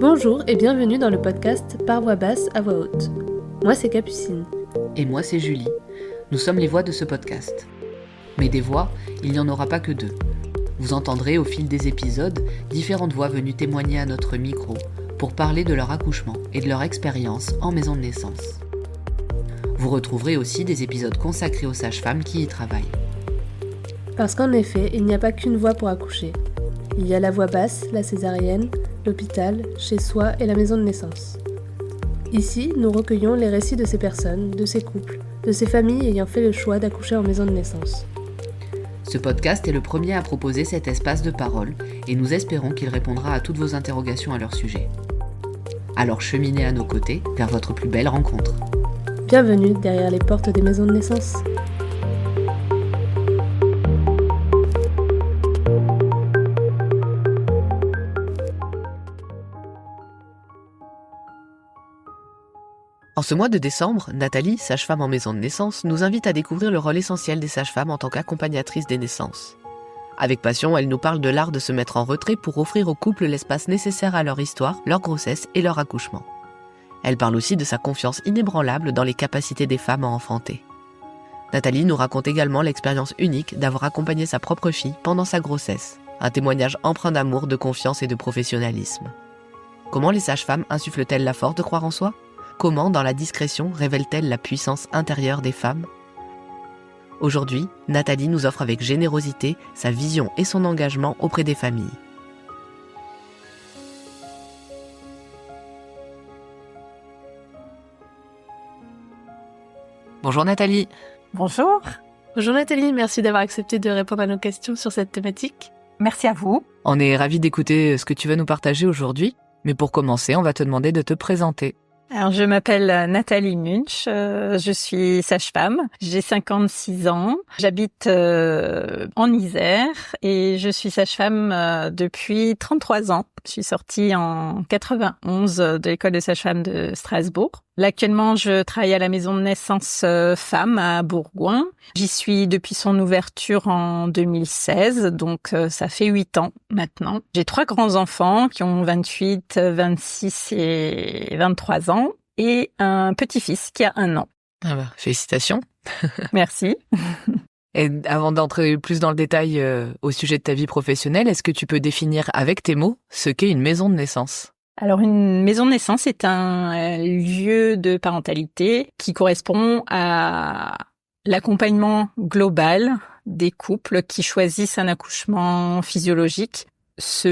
Bonjour et bienvenue dans le podcast Par voix basse à voix haute. Moi c'est Capucine. Et moi c'est Julie. Nous sommes les voix de ce podcast. Mais des voix, il n'y en aura pas que deux. Vous entendrez au fil des épisodes différentes voix venues témoigner à notre micro pour parler de leur accouchement et de leur expérience en maison de naissance. Vous retrouverez aussi des épisodes consacrés aux sages-femmes qui y travaillent. Parce qu'en effet, il n'y a pas qu'une voie pour accoucher. Il y a la voie basse, la césarienne, l'hôpital, chez soi et la maison de naissance. Ici, nous recueillons les récits de ces personnes, de ces couples, de ces familles ayant fait le choix d'accoucher en maison de naissance. Ce podcast est le premier à proposer cet espace de parole et nous espérons qu'il répondra à toutes vos interrogations à leur sujet. Alors cheminez à nos côtés vers votre plus belle rencontre. Bienvenue derrière les portes des maisons de naissance. En ce mois de décembre, Nathalie, sage-femme en maison de naissance, nous invite à découvrir le rôle essentiel des sages-femmes en tant qu'accompagnatrices des naissances. Avec passion, elle nous parle de l'art de se mettre en retrait pour offrir aux couples l'espace nécessaire à leur histoire, leur grossesse et leur accouchement. Elle parle aussi de sa confiance inébranlable dans les capacités des femmes à enfanter. Nathalie nous raconte également l'expérience unique d'avoir accompagné sa propre fille pendant sa grossesse, un témoignage empreint d'amour, de confiance et de professionnalisme. Comment les sages-femmes insufflent-elles la force de croire en soi ? Comment, dans la discrétion, révèle-t-elle la puissance intérieure des femmes ? Aujourd'hui, Nathalie nous offre avec générosité sa vision et son engagement auprès des familles. Bonjour Nathalie. Bonjour. Bonjour Nathalie, merci d'avoir accepté de répondre à nos questions sur cette thématique. Merci à vous. On est ravis d'écouter ce que tu vas nous partager aujourd'hui, mais pour commencer, on va te demander de te présenter. Alors, je m'appelle Nathalie Munch, je suis sage-femme, j'ai 56 ans, j'habite en Isère et je suis sage-femme depuis 33 ans. Je suis sortie en 91 de l'école de sage-femme de Strasbourg. Là, actuellement, je travaille à la maison de naissance femme à Bourgoin. J'y suis depuis son ouverture en 2016, donc ça fait 8 ans maintenant. J'ai 3 grands-enfants qui ont 28, 26 et 23 ans et un petit-fils qui a 1 an. Ah bah, félicitations. Merci. Et avant d'entrer plus dans le détail au sujet de ta vie professionnelle, est-ce que tu peux définir avec tes mots ce qu'est une maison de naissance ? Alors, une maison de naissance est un lieu de parentalité qui correspond à l'accompagnement global des couples qui choisissent un accouchement physiologique. Ce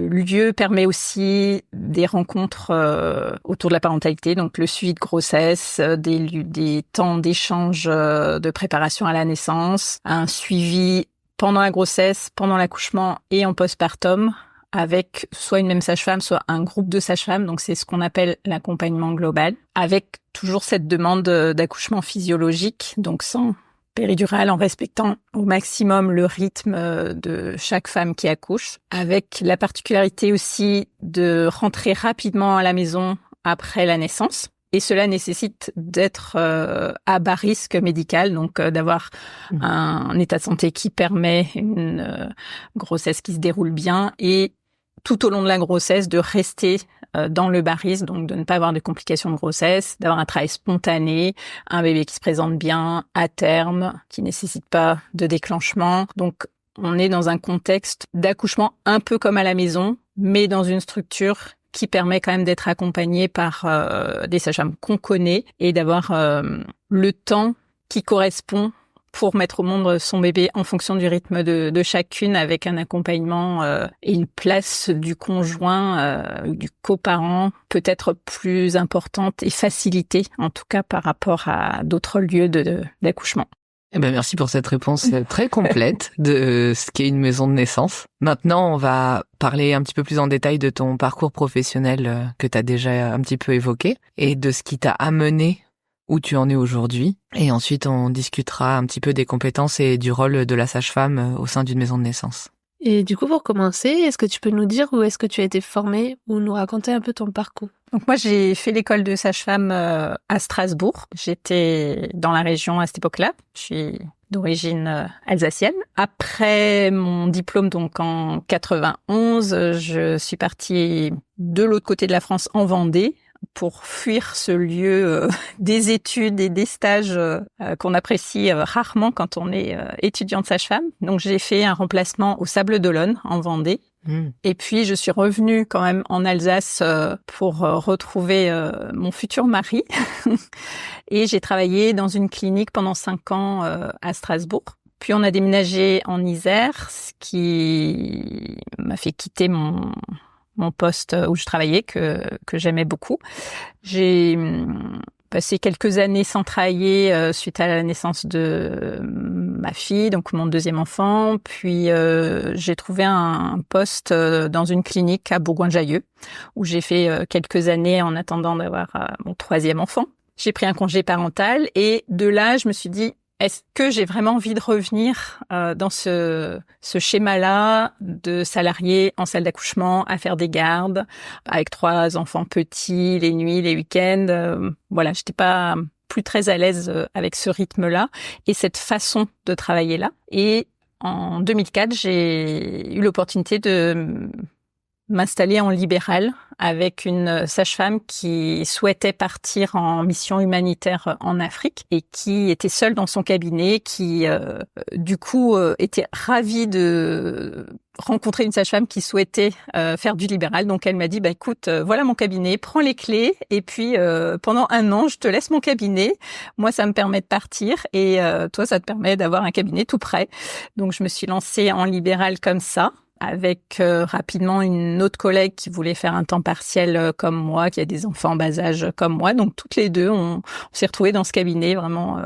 lieu permet aussi des rencontres autour de la parentalité, donc le suivi de grossesse, des temps d'échange de préparation à la naissance, un suivi pendant la grossesse, pendant l'accouchement et en postpartum, avec soit une même sage-femme, soit un groupe de sages-femmes, donc c'est ce qu'on appelle l'accompagnement global, avec toujours cette demande d'accouchement physiologique, donc sans péridurale, en respectant au maximum le rythme de chaque femme qui accouche, avec la particularité aussi de rentrer rapidement à la maison après la naissance. Et cela nécessite d'être à bas risque médical, donc d'avoir un état de santé qui permet une grossesse qui se déroule bien et tout au long de la grossesse de rester dans le bas risque, donc de ne pas avoir de complications de grossesse, d'avoir un travail spontané, un bébé qui se présente bien à terme, qui nécessite pas de déclenchement. Donc on est dans un contexte d'accouchement un peu comme à la maison, mais dans une structure qui permet quand même d'être accompagné par des sages-femmes qu'on connaît et d'avoir le temps qui correspond pour mettre au monde son bébé en fonction du rythme de chacune, avec un accompagnement et une place du conjoint, du coparent peut-être plus importante et facilitée, en tout cas par rapport à d'autres lieux d'accouchement. Eh ben merci pour cette réponse très complète de ce qu'est une maison de naissance. Maintenant, on va parler un petit peu plus en détail de ton parcours professionnel que tu as déjà un petit peu évoqué et de ce qui t'a amené où tu en es aujourd'hui. Et ensuite, on discutera un petit peu des compétences et du rôle de la sage-femme au sein d'une maison de naissance. Et du coup, pour commencer, est-ce que tu peux nous dire où est-ce que tu as été formée ou nous raconter un peu ton parcours ? Donc moi, j'ai fait l'école de sage-femme à Strasbourg. J'étais dans la région à cette époque-là. Je suis d'origine alsacienne. Après mon diplôme, donc en 91, je suis partie de l'autre côté de la France, en Vendée, pour fuir ce lieu des études et des stages qu'on apprécie rarement quand on est étudiante sage-femme. Donc j'ai fait un remplacement au Sable d'Olonne, en Vendée. Et puis je suis revenue quand même en Alsace pour retrouver mon futur mari. Et j'ai travaillé dans une clinique pendant 5 ans à Strasbourg. Puis on a déménagé en Isère, ce qui m'a fait quitter mon poste où je travaillais, que j'aimais beaucoup. J'ai passé quelques années sans travailler suite à la naissance de ma fille, donc mon deuxième enfant. Puis j'ai trouvé un poste dans une clinique à Bourgoin-Jallieu, où j'ai fait quelques années en attendant d'avoir mon troisième enfant. J'ai pris un congé parental et de là, je me suis dit, est-ce que j'ai vraiment envie de revenir dans ce schéma-là de salarié en salle d'accouchement, à faire des gardes, avec 3 enfants petits, les nuits, les week-ends. Voilà, j'étais pas plus très à l'aise avec ce rythme-là et cette façon de travailler là. Et en 2004, j'ai eu l'opportunité de m'installer en libéral avec une sage-femme qui souhaitait partir en mission humanitaire en Afrique et qui était seule dans son cabinet, qui du coup était ravie de rencontrer une sage-femme qui souhaitait faire du libéral. Donc elle m'a dit, écoute, voilà mon cabinet, prends les clés et puis pendant 1 an, je te laisse mon cabinet. Moi, ça me permet de partir et toi, ça te permet d'avoir un cabinet tout près. Donc je me suis lancée en libéral comme ça, avec rapidement une autre collègue qui voulait faire un temps partiel comme moi, qui a des enfants en bas âge comme moi. Donc toutes les deux, on s'est retrouvés dans ce cabinet. Vraiment,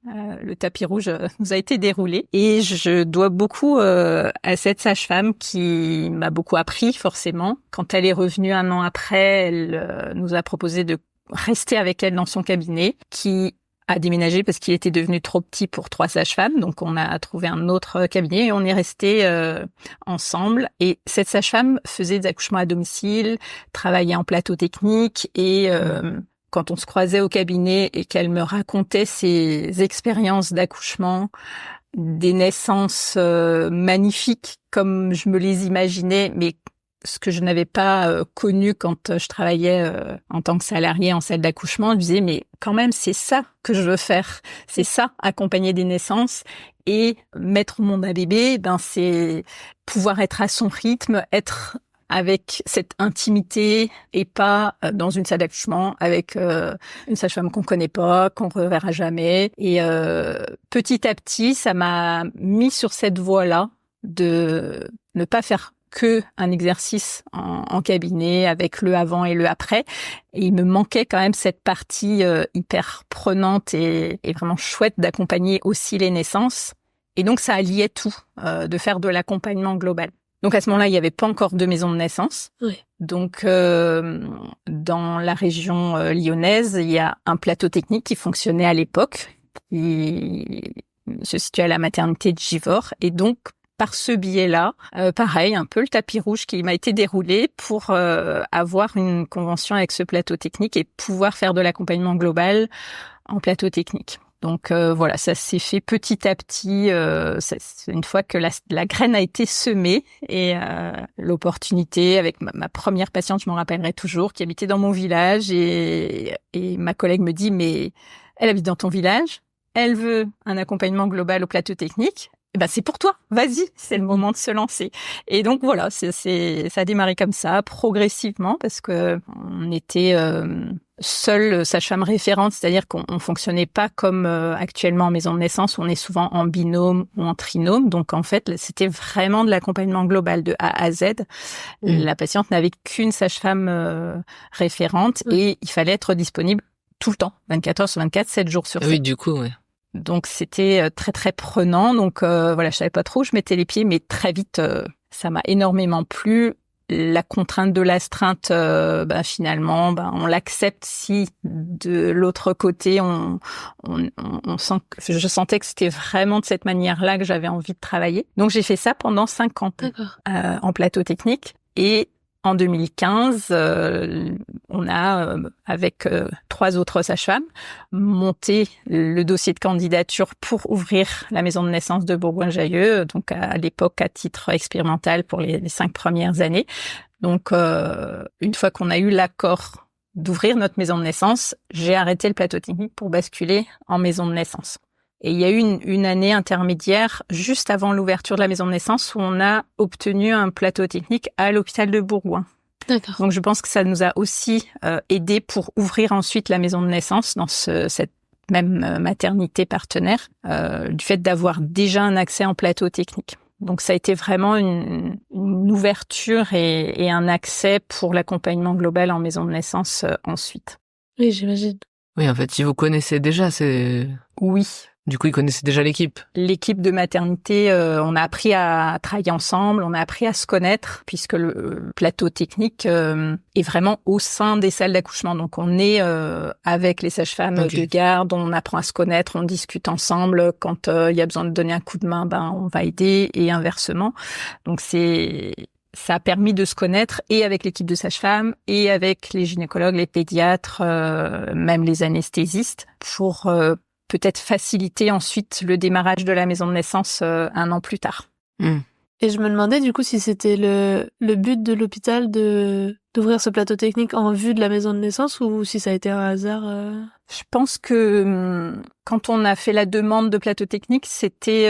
le tapis rouge nous a été déroulé. Et je dois beaucoup à cette sage-femme qui m'a beaucoup appris, forcément. Quand elle est revenue 1 an après, elle nous a proposé de rester avec elle dans son cabinet, qui a déménagé parce qu'il était devenu trop petit pour 3 sages-femmes. Donc, on a trouvé un autre cabinet et on est restés ensemble. Et cette sage-femme faisait des accouchements à domicile, travaillait en plateau technique et quand on se croisait au cabinet et qu'elle me racontait ses expériences d'accouchement, des naissances magnifiques comme je me les imaginais, mais ce que je n'avais pas connu quand je travaillais en tant que salariée en salle d'accouchement, je disais, mais quand même, c'est ça que je veux faire. C'est ça, accompagner des naissances et mettre au monde un bébé, c'est pouvoir être à son rythme, être avec cette intimité et pas dans une salle d'accouchement avec une sage-femme qu'on connaît pas, qu'on reverra jamais. Et petit à petit, ça m'a mis sur cette voie-là de ne pas faire que un exercice en cabinet avec le avant et le après. Et il me manquait quand même cette partie hyper prenante et vraiment chouette d'accompagner aussi les naissances. Et donc, ça alliait tout, de faire de l'accompagnement global. Donc, à ce moment-là, il n'y avait pas encore de maison de naissance. Oui. Donc, dans la région lyonnaise, il y a un plateau technique qui fonctionnait à l'époque, qui se situait à la maternité de Givors. Et donc, par ce biais-là, pareil, un peu le tapis rouge qui m'a été déroulé pour avoir une convention avec ce plateau technique et pouvoir faire de l'accompagnement global en plateau technique. Donc voilà, ça s'est fait petit à petit, une fois que la graine a été semée et l'opportunité avec ma première patiente, je m'en rappellerai toujours, qui habitait dans mon village et ma collègue me dit, mais elle habite dans ton village, elle veut un accompagnement global au plateau technique. C'est pour toi, vas-y, c'est le moment de se lancer. Et donc voilà, ça a démarré comme ça, progressivement, parce que on était seule sage-femme référente, c'est-à-dire qu'on fonctionnait pas comme actuellement en maison de naissance, où on est souvent en binôme ou en trinôme. Donc en fait, c'était vraiment de l'accompagnement global de A à Z. La patiente n'avait qu'une sage-femme référente et il fallait être disponible tout le temps, 24 heures sur 24, 7 jours sur 7. Oui, du coup, ouais. Donc c'était très très prenant. Donc voilà, je savais pas trop où je mettais les pieds, mais très vite ça m'a énormément plu. La contrainte de l'astreinte, finalement, on l'accepte si de l'autre côté on sent. Je sentais que c'était vraiment de cette manière-là que j'avais envie de travailler. Donc j'ai fait ça pendant 5 ans en plateau technique et en 2015, on a, avec 3 autres sages-femmes, monté le dossier de candidature pour ouvrir la maison de naissance de Bourgoin-Jallieu, donc à l'époque à titre expérimental pour les 5 premières années. Donc, une fois qu'on a eu l'accord d'ouvrir notre maison de naissance, j'ai arrêté le plateau technique pour basculer en maison de naissance. Et il y a eu une année intermédiaire, juste avant l'ouverture de la maison de naissance, où on a obtenu un plateau technique à l'hôpital de Bourgoin. D'accord. Donc, je pense que ça nous a aussi aidé pour ouvrir ensuite la maison de naissance dans cette même maternité partenaire, du fait d'avoir déjà un accès en plateau technique. Donc, ça a été vraiment une ouverture et un accès pour l'accompagnement global en maison de naissance ensuite. Oui, j'imagine. Oui, en fait, si vous connaissez déjà, c'est... Oui. Du coup, ils connaissaient déjà l'équipe. L'équipe de maternité, on a appris à travailler ensemble, on a appris à se connaître, puisque le plateau technique est vraiment au sein des salles d'accouchement. Donc, on est avec les sages-femmes de garde, on apprend à se connaître, on discute ensemble. Quand il y a besoin de donner un coup de main, on va aider, et inversement. Donc, ça a permis de se connaître, et avec l'équipe de sages-femmes, et avec les gynécologues, les pédiatres, même les anesthésistes, pour peut-être faciliter ensuite le démarrage de la maison de naissance 1 an plus tard. Et je me demandais du coup si c'était le but de l'hôpital d'ouvrir ce plateau technique en vue de la maison de naissance, ou si ça a été un hasard. Je pense que quand on a fait la demande de plateau technique, c'était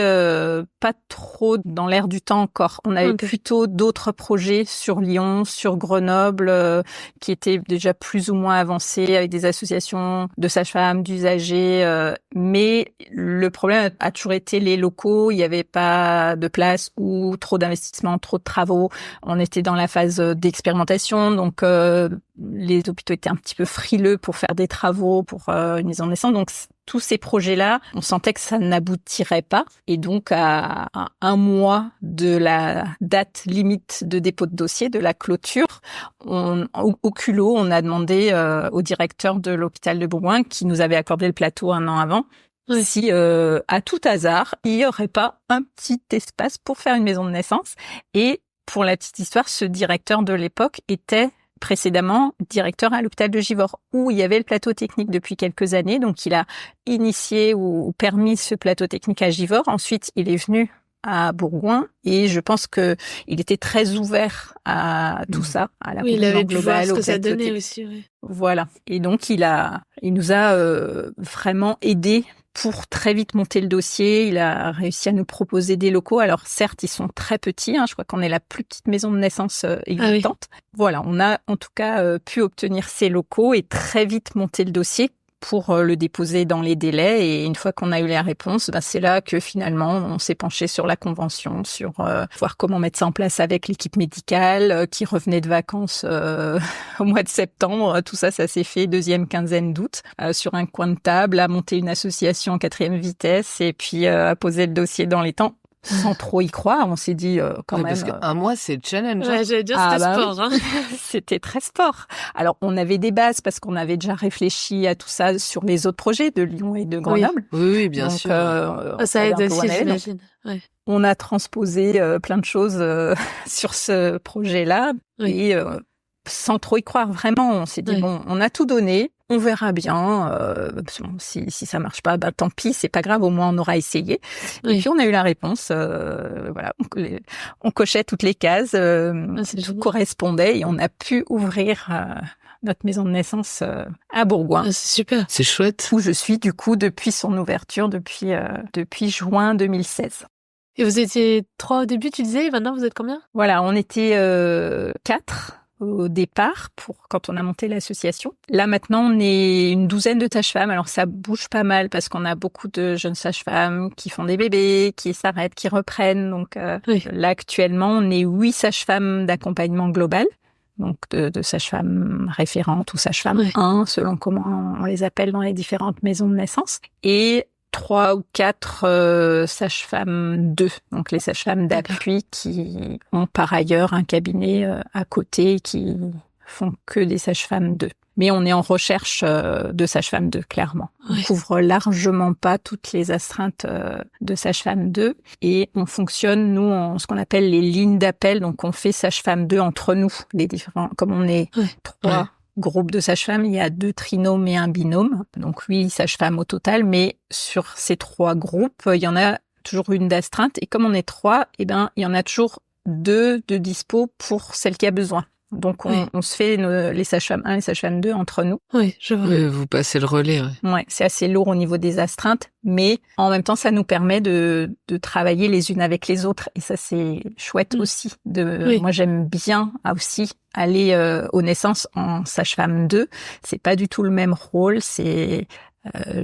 pas trop dans l'air du temps encore. On avait plutôt d'autres projets sur Lyon, sur Grenoble, qui étaient déjà plus ou moins avancés avec des associations de sages-femmes, d'usagers. Mais le problème a toujours été les locaux. Il n'y avait pas de place ou trop d'investissements, trop de travaux. On était dans la phase d'expérimentation, donc les hôpitaux étaient un petit peu frileux pour faire des travaux pour une maison de naissance. Donc tous ces projets-là, on sentait que ça n'aboutirait pas. Et donc à 1 mois de la date limite de dépôt de dossier, de la clôture, au culot, on a demandé au directeur de l'hôpital de Bourgoin, qui nous avait accordé le plateau 1 an avant, si à tout hasard, il n'y aurait pas un petit espace pour faire une maison de naissance. Et pour la petite histoire, ce directeur de l'époque était précédemment directeur à l'hôpital de Givors, où il y avait le plateau technique depuis quelques années. Donc, il a initié ou permis ce plateau technique à Givors. Ensuite, il est venu à Bourgoin, et je pense que il était très ouvert à tout ça, à la il avait pu globale, voir ce que ça donnait aussi. Oui. Voilà. Et donc, il nous a vraiment aidés pour très vite monter le dossier. Il a réussi à nous proposer des locaux. Alors certes, ils sont très petits. Je crois qu'on est la plus petite maison de naissance existante. Voilà, on a en tout cas pu obtenir ces locaux et très vite monter le dossier pour le déposer dans les délais. Et une fois qu'on a eu la réponse, c'est là que finalement on s'est penché sur la convention, sur voir comment mettre ça en place avec l'équipe médicale qui revenait de vacances au mois de septembre. Tout ça s'est fait deuxième quinzaine d'août, sur un coin de table, à monter une association en 4e vitesse, et puis à poser le dossier dans les temps. Sans trop y croire, on s'est dit quand même... Parce qu'un mois, c'est challenge. Ouais, j'allais dire, c'était sport. Oui. C'était très sport. Alors, on avait des bases parce qu'on avait déjà réfléchi à tout ça sur les autres projets de Lyon et de Grenoble. Oui, bien sûr. Ça aide aussi, j'imagine. Ouais. On a transposé plein de choses sur ce projet-là, et sans trop y croire, vraiment. On s'est dit, on a tout donné. On verra bien. Si ça marche pas, tant pis, c'est pas grave. Au moins, on aura essayé. Et puis, on a eu la réponse. Voilà, on cochait toutes les cases. Tout correspondait, et on a pu ouvrir notre maison de naissance à Bourgoin. C'est super. C'est chouette. Où je suis du coup depuis son ouverture, depuis juin 2016. Et vous étiez 3 au début, tu disais. Et maintenant, vous êtes combien ? Voilà, on était 4. Au départ, quand on a monté l'association. Là, maintenant, on est une 12aine de sages-femmes. Alors, ça bouge pas mal parce qu'on a beaucoup de jeunes sages-femmes qui font des bébés, qui s'arrêtent, qui reprennent. Donc, là, actuellement, on est 8 sages-femmes d'accompagnement global. Donc, de sages-femmes référentes ou sages-femmes 1, selon comment on les appelle dans les différentes maisons de naissance. Et 3 ou 4 sages-femmes 2, donc les sages-femmes d'appui qui ont par ailleurs un cabinet à côté, qui font que des sages-femmes 2. Mais on est en recherche de sages-femmes 2, clairement. On couvre largement pas toutes les astreintes de sages-femmes 2 et on fonctionne, nous, en ce qu'on appelle les lignes d'appel. Donc, on fait sages-femmes 2 entre nous, les différents, comme on est 3 groupes de sages-femmes, il y a 2 trinômes et un binôme. Donc, 8 sages-femmes au total, mais sur ces 3 groupes, il y en a toujours une d'astreinte. Et comme on est 3, il y en a toujours 2 de dispo pour celle qui a besoin. Donc, on se fait les sages-femmes 1 et les sages-femmes 2 entre nous. Oui, je vois. Vous passez le relais, Ouais, c'est assez lourd au niveau des astreintes, mais en même temps, ça nous permet de travailler les unes avec les autres. Et ça, c'est chouette aussi. Moi, j'aime bien aussi aller aux naissances en sage-femme 2. C'est pas du tout le même rôle.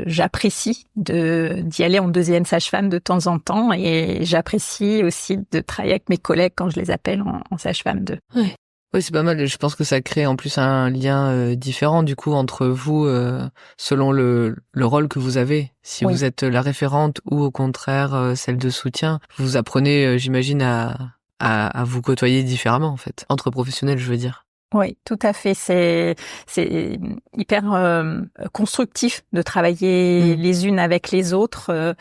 J'apprécie d'y aller en deuxième sage-femme de temps en temps et j'apprécie aussi de travailler avec mes collègues quand je les appelle en sage-femme 2. Oui, c'est pas mal. Je pense que ça crée en plus un lien différent du coup entre vous selon le rôle que vous avez. Si vous êtes la référente ou au contraire celle de soutien, vous apprenez, j'imagine, à vous côtoyer différemment en fait, entre professionnels, je veux dire. Oui, tout à fait. C'est hyper constructif de travailler les unes avec les autres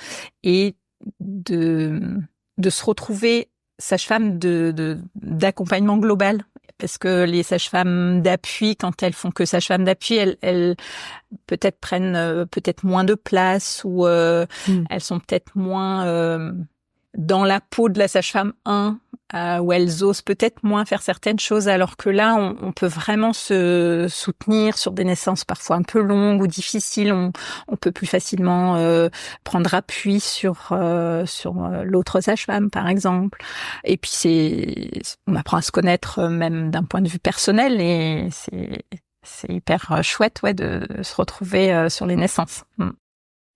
et de se retrouver sage-femme d'accompagnement global. Parce que les sages-femmes d'appui, quand elles font que sages-femmes d'appui, elles peut-être prennent peut-être moins de place ou elles sont peut-être moins dans la peau de la sage-femme 1, où elles osent peut-être moins faire certaines choses, alors que là, on peut vraiment se soutenir sur des naissances parfois un peu longues ou difficiles. On peut plus facilement prendre appui sur l'autre sage-femme, par exemple. Et puis on apprend à se connaître même d'un point de vue personnel, et c'est hyper chouette, de se retrouver sur les naissances.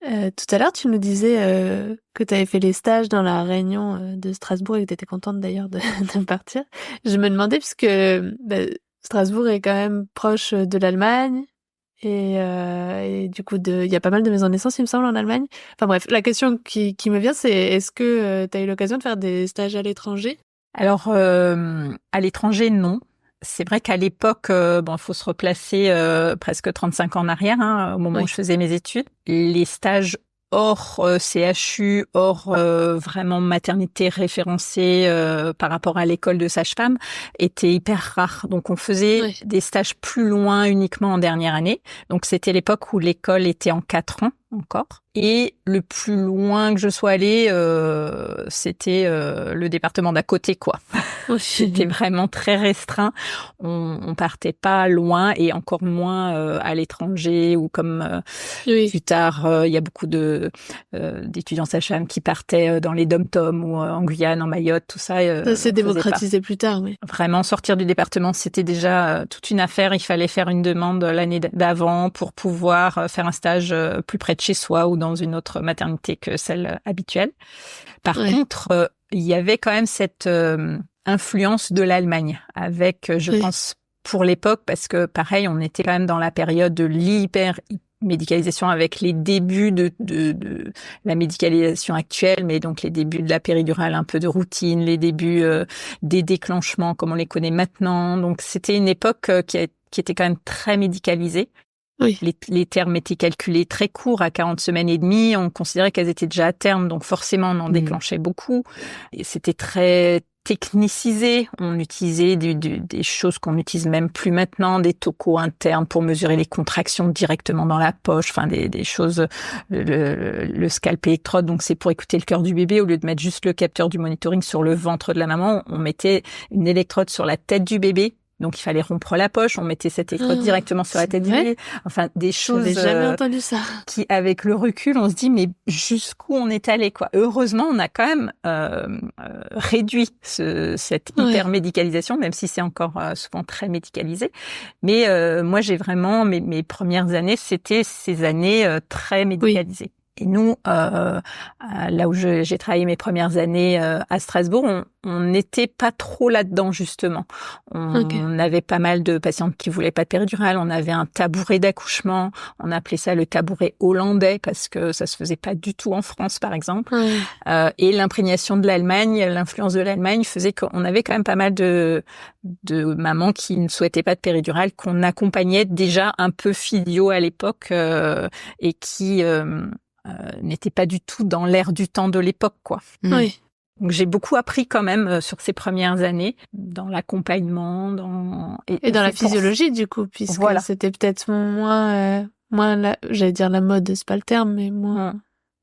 Tout à l'heure, tu nous disais que tu avais fait les stages dans la Réunion de Strasbourg et que tu étais contente d'ailleurs de partir. Je me demandais, puisque Strasbourg est quand même proche de l'Allemagne et du coup, il y a pas mal de maisons de naissance, il me semble, en Allemagne. Enfin bref, la question qui me vient, c'est est-ce que tu as eu l'occasion de faire des stages à l'étranger ? Alors, à l'étranger, non. C'est vrai qu'à l'époque, il faut se replacer presque 35 ans en arrière, au moment où je faisais mes études. Les stages hors CHU, hors vraiment maternité référencée par rapport à l'école de sage-femme, étaient hyper rares. Donc, on faisait des stages plus loin uniquement en dernière année. Donc, c'était l'époque où l'école était en 4 ans encore. Et le plus loin que je sois allée, c'était le département d'à côté, quoi. C'était vraiment très restreint. On partait pas loin et encore moins à l'étranger ou comme plus tard, il y a beaucoup d'étudiants sages-femmes qui partaient dans les dom-toms ou en Guyane, en Mayotte, tout ça. Ça s'est démocratisé plus tard, oui. Vraiment, sortir du département, c'était déjà toute une affaire. Il fallait faire une demande l'année d'avant pour pouvoir faire un stage plus près de chez soi ou dans une autre maternité que celle habituelle. Par contre, il y avait quand même cette influence de l'Allemagne avec, je pense, pour l'époque, parce que pareil, on était quand même dans la période de l'hyper-médicalisation avec les débuts de la médicalisation actuelle, mais donc les débuts de la péridurale, un peu de routine, les débuts des déclenchements comme on les connaît maintenant. Donc c'était une époque qui était quand même très médicalisée. Oui. Les termes étaient calculés très courts, à 40 semaines et demie. On considérait qu'elles étaient déjà à terme, donc forcément, on en déclenchait beaucoup. Et c'était très technicisé. On utilisait des choses qu'on n'utilise même plus maintenant, des tocos internes pour mesurer les contractions directement dans la poche, enfin des choses, le scalp électrode, donc c'est pour écouter le cœur du bébé. Au lieu de mettre juste le capteur du monitoring sur le ventre de la maman, on mettait une électrode sur la tête du bébé. Donc, il fallait rompre la poche, on mettait cette électrode directement sur la tête du bébé. Enfin, des choses j'avais jamais entendu ça. Qui, avec le recul, on se dit, mais jusqu'où on est allé, quoi. Heureusement, on a quand même réduit cette hyper-médicalisation, même si c'est encore souvent très médicalisé. Mais moi, j'ai vraiment, mes premières années, c'était ces années très médicalisées. Et nous, là où j'ai travaillé mes premières années à Strasbourg, on n'était pas trop là-dedans justement. On avait pas mal de patientes qui voulaient pas de péridurale. On avait un tabouret d'accouchement. On appelait ça le tabouret hollandais parce que ça se faisait pas du tout en France, par exemple. Et l'imprégnation de l'Allemagne, l'influence de l'Allemagne faisait qu'on avait quand même pas mal de mamans qui ne souhaitaient pas de péridurale, qu'on accompagnait déjà un peu filiaux à l'époque et qui n'était pas du tout dans l'air du temps de l'époque, quoi. Oui. Donc j'ai beaucoup appris quand même sur ces premières années, dans l'accompagnement, et dans la physiologie du coup, puisque c'était peut-être moins j'allais dire la mode, c'est pas le terme, mais moins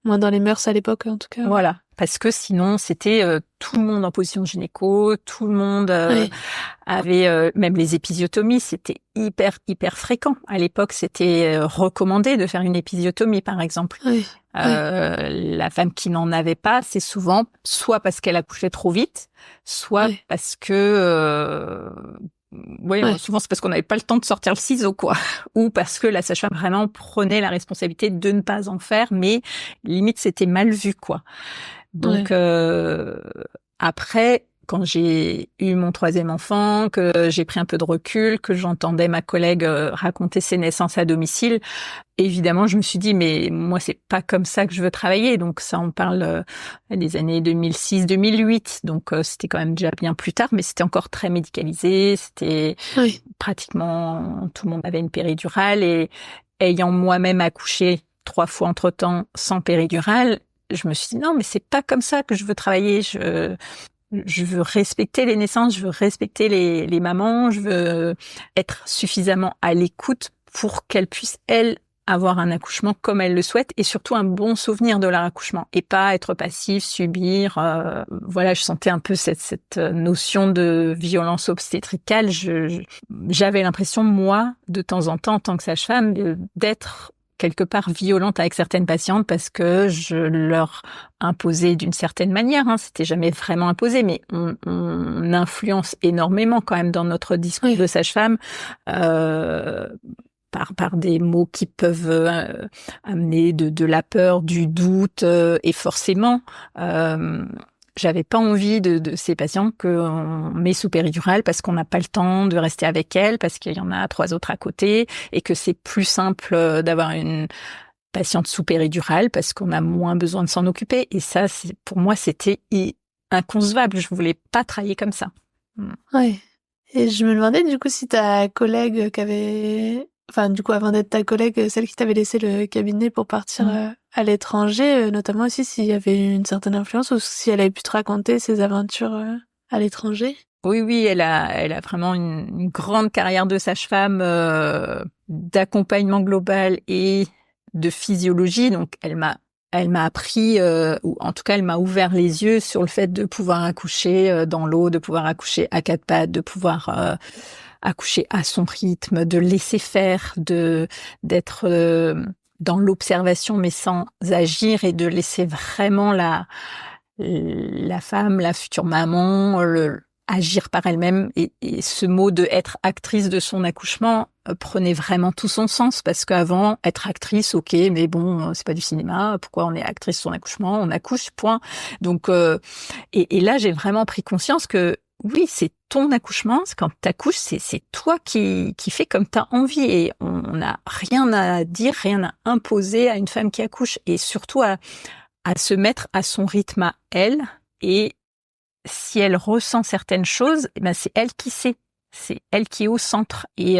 dans les mœurs à l'époque en tout cas. Voilà, parce que sinon c'était tout le monde en position de gynéco, tout le monde avait même les épisiotomies, c'était hyper fréquent. À l'époque, c'était recommandé de faire une épisiotomie, par exemple. La femme qui n'en avait pas, c'est souvent soit parce qu'elle accouchait trop vite, soit parce que souvent c'est parce qu'on n'avait pas le temps de sortir le ciseau, quoi, ou parce que la sage-femme vraiment prenait la responsabilité de ne pas en faire, mais limite c'était mal vu, quoi. Donc après, quand j'ai eu mon troisième enfant, que j'ai pris un peu de recul, que j'entendais ma collègue raconter ses naissances à domicile, évidemment, je me suis dit, mais moi, c'est pas comme ça que je veux travailler. Donc ça, on parle des années 2006-2008. Donc c'était quand même déjà bien plus tard, mais c'était encore très médicalisé. C'était pratiquement tout le monde avait une péridurale. Et ayant moi-même accouché 3 fois entre-temps sans péridurale, je me suis dit, non, mais c'est pas comme ça que je veux travailler. Je veux respecter les naissances, je veux respecter les mamans, je veux être suffisamment à l'écoute pour qu'elles puissent, elles, avoir un accouchement comme elles le souhaitent et surtout un bon souvenir de leur accouchement et pas être passive, subir. Je sentais un peu cette notion de violence obstétricale. J'avais l'impression, moi, de temps en tant que sage-femme, d'être quelque part violente avec certaines patientes parce que je leur imposais d'une certaine manière. C'était jamais vraiment imposé, mais on influence énormément quand même dans notre discours de sage-femme par des mots qui peuvent amener de la peur, du doute et forcément j'avais pas envie de ces patients qu'on met sous péridurale parce qu'on n'a pas le temps de rester avec elles, parce qu'il y en a 3 autres à côté et que c'est plus simple d'avoir une patiente sous péridurale parce qu'on a moins besoin de s'en occuper. Et ça, pour moi, c'était inconcevable. Je voulais pas travailler comme ça. Ouais. Et je me demandais du coup si ta collègue avant d'être ta collègue, celle qui t'avait laissé le cabinet pour partir à l'étranger, notamment aussi s'il y avait une certaine influence ou si elle avait pu te raconter ses aventures à l'étranger. Oui, elle a vraiment une grande carrière de sage-femme, d'accompagnement global et de physiologie. Donc elle m'a appris, ou en tout cas elle m'a ouvert les yeux sur le fait de pouvoir accoucher dans l'eau, de pouvoir accoucher à 4 pattes, de pouvoir accoucher à son rythme, de laisser faire, d'être dans l'observation mais sans agir et de laisser vraiment la femme, la future maman, agir par elle-même. Et ce mot de être actrice de son accouchement prenait vraiment tout son sens parce qu'avant, être actrice, ok, mais bon, c'est pas du cinéma. Pourquoi on est actrice de son accouchement? On accouche, point. Donc, et là, j'ai vraiment pris conscience que oui, c'est ton accouchement. Quand t'accouches, c'est toi qui fais comme t'as envie et on n'a rien à dire, rien à imposer à une femme qui accouche et surtout à se mettre à son rythme à elle. Et si elle ressent certaines choses, c'est elle qui sait. C'est elle qui est au centre. Et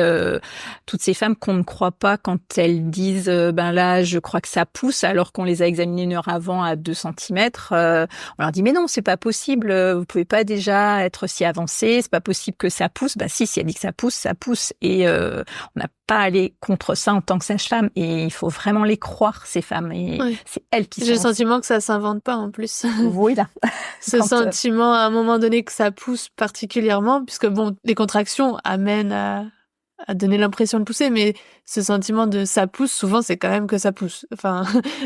toutes ces femmes qu'on ne croit pas quand elles disent là, je crois que ça pousse, alors qu'on les a examinées 1 heure avant à 2 centimètres, on leur dit mais non, c'est pas possible, vous pouvez pas déjà être si avancé, c'est pas possible que ça pousse. Si elle dit que ça pousse, ça pousse. Et on n'a pas à aller contre ça en tant que sage-femme. Et il faut vraiment les croire, ces femmes. Et c'est elles qui sont... J'ai le sentiment que ça s'invente pas en plus. Oui, là. Ce sentiment à un moment donné que ça pousse particulièrement, puisque bon, les contractions amènent à donner l'impression de pousser, mais ce sentiment de ça pousse, souvent, c'est quand même que ça pousse. Enfin,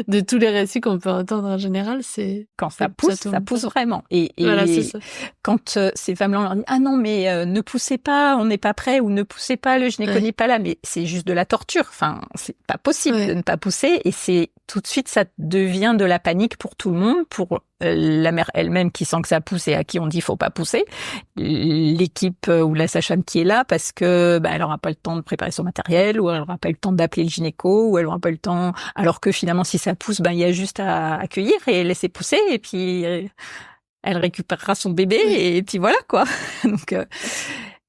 de tous les récits qu'on peut entendre en général, c'est... Quand ça pousse vraiment. Et voilà, c'est ça. Quand ces femmes-là, on leur dit « Ah non, mais ne poussez pas, on n'est pas prêt » ou « Ne poussez pas, le gynéco n'est pas là », mais c'est juste de la torture. Enfin, c'est pas possible de ne pas pousser. Et c'est tout de suite, ça devient de la panique pour tout le monde, pour la mère elle-même qui sent que ça pousse et à qui on dit « Faut pas pousser », l'équipe ou la sage-femme qui est là parce que elle aura pas le temps de préparer son matériel, ou elle aura pas eu le temps d'appeler le gynéco, ou elle aura pas eu le temps, alors que finalement si ça pousse, il y a juste à accueillir et laisser pousser, et puis elle récupérera son bébé, et puis voilà quoi. Donc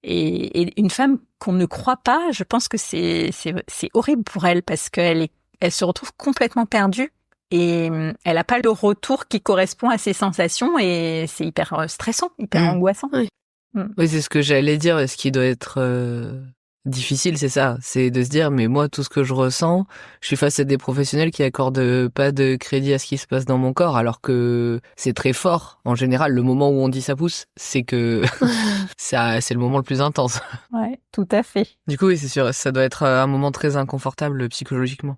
et une femme qu'on ne croit pas, je pense que c'est horrible pour elle, parce qu'elle se retrouve complètement perdue et elle n'a pas le retour qui correspond à ses sensations, et c'est hyper stressant, hyper angoissant. Oui, c'est ce que j'allais dire. Ce qui doit être difficile, c'est ça. C'est de se dire, mais moi, tout ce que je ressens, je suis face à des professionnels qui accordent pas de crédit à ce qui se passe dans mon corps, alors que c'est très fort. En général, le moment où on dit ça pousse, c'est que c'est le moment le plus intense. Ouais, tout à fait. Du coup, oui, c'est sûr, ça doit être un moment très inconfortable psychologiquement.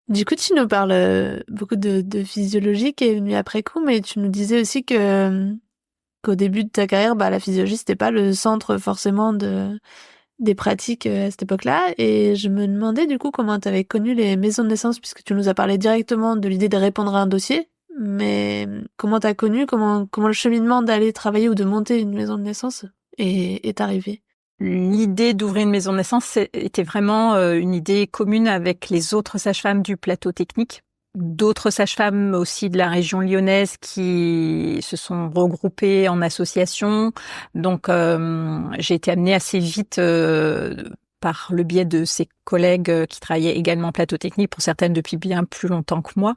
Du coup, tu nous parles beaucoup de physiologie qui est venue après coup, mais tu nous disais aussi qu'au début de ta carrière, la physiologie, c'était pas le centre forcément des pratiques à cette époque-là. Et je me demandais du coup comment tu avais connu les maisons de naissance, puisque tu nous as parlé directement de l'idée de répondre à un dossier. Mais comment t'as connu, comment le cheminement d'aller travailler ou de monter une maison de naissance est arrivé? L'idée d'ouvrir une maison de naissance était vraiment une idée commune avec les autres sages-femmes du plateau technique. D'autres sages-femmes aussi de la région lyonnaise qui se sont regroupées en association. Donc, j'ai été amenée assez vite par le biais de ses collègues qui travaillaient également en plateau technique, pour certaines depuis bien plus longtemps que moi,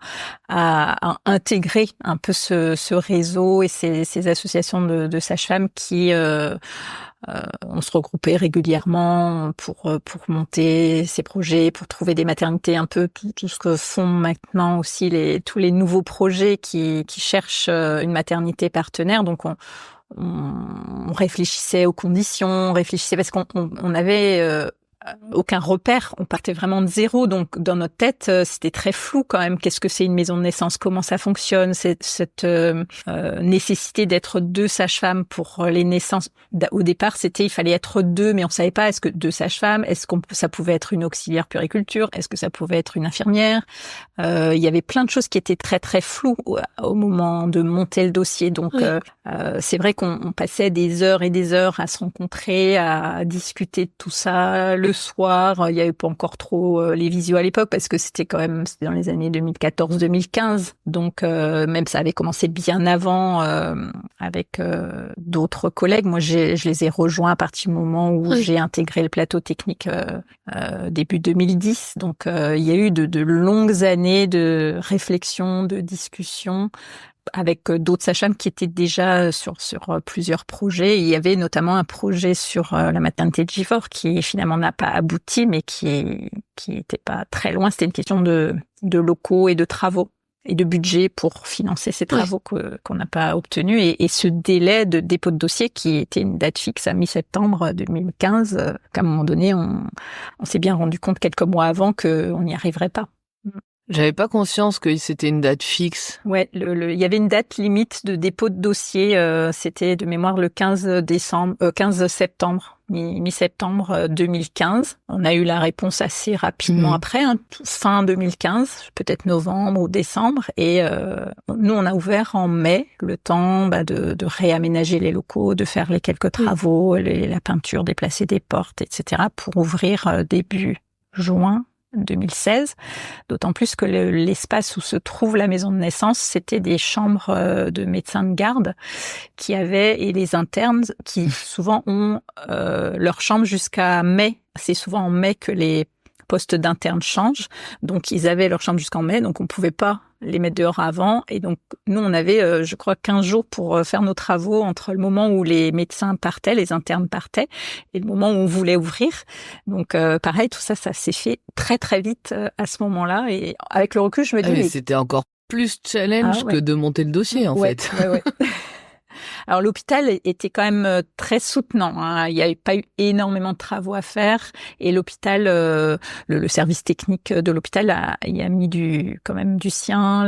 à intégrer un peu ce réseau et ces associations de sages-femmes qui on se regroupait régulièrement pour monter ces projets, pour trouver des maternités, un peu tout ce que font maintenant aussi tous les nouveaux projets qui cherchent une maternité partenaire. Donc on réfléchissait aux conditions, on réfléchissait parce qu'on avait aucun repère, on partait vraiment de zéro, donc dans notre tête c'était très flou quand même. Qu'est-ce que c'est une maison de naissance, comment ça fonctionne, cette nécessité d'être 2 sages-femmes pour les naissances. Au départ il fallait être 2, mais on savait pas, est-ce que 2 sages-femmes, est-ce que ça pouvait être une auxiliaire puériculture, est-ce que ça pouvait être une infirmière. Il y avait plein de choses qui étaient très très floues au moment de monter le dossier, donc c'est vrai qu'on passait des heures et des heures à se rencontrer, à discuter de tout ça le soir. Il y avait pas encore trop les visios à l'époque, parce que c'était dans les années 2014-2015, donc même ça avait commencé bien avant avec d'autres collègues. Moi je les ai rejoints à partir du moment où j'ai intégré le plateau technique début 2010, donc il y a eu de longues années de réflexion, de discussion avec d'autres sages-femmes qui étaient déjà sur plusieurs projets. Il y avait notamment un projet sur la maternité de Givors qui finalement n'a pas abouti, mais qui était pas très loin. C'était une question de locaux et de travaux et de budget pour financer ces travaux qu'on n'a pas obtenus, et ce délai de dépôt de dossier qui était une date fixe à mi-septembre 2015, qu'à un moment donné on s'est bien rendu compte quelques mois avant qu'on n'y arriverait pas. J'avais pas conscience que c'était une date fixe. Ouais, il y avait une date limite de dépôt de dossier, c'était de mémoire le 15 septembre, mi-septembre 2015. On a eu la réponse assez rapidement après, fin 2015, peut-être novembre ou décembre, et nous on a ouvert en mai, le temps de réaménager les locaux, de faire les quelques travaux, la peinture, déplacer des portes, etc. pour ouvrir début juin 2016, d'autant plus que l'espace où se trouve la maison de naissance, c'était des chambres de médecins de garde et les internes qui souvent ont leur chambre jusqu'à mai. C'est souvent en mai que les postes d'internes changent, donc ils avaient leur chambre jusqu'en mai, donc on pouvait pas les mettre dehors avant, et donc nous on avait je crois 15 jours pour faire nos travaux entre le moment où les médecins partaient, les internes partaient, et le moment où on voulait ouvrir. Donc pareil, tout ça s'est fait très très vite à ce moment-là, et avec le recul je me dis c'était encore plus challenge que de monter le dossier en fait. Ouais. Alors l'hôpital était quand même très soutenant, hein. Il n'y avait pas eu énormément de travaux à faire et l'hôpital, le service technique de l'hôpital y a mis quand même du sien.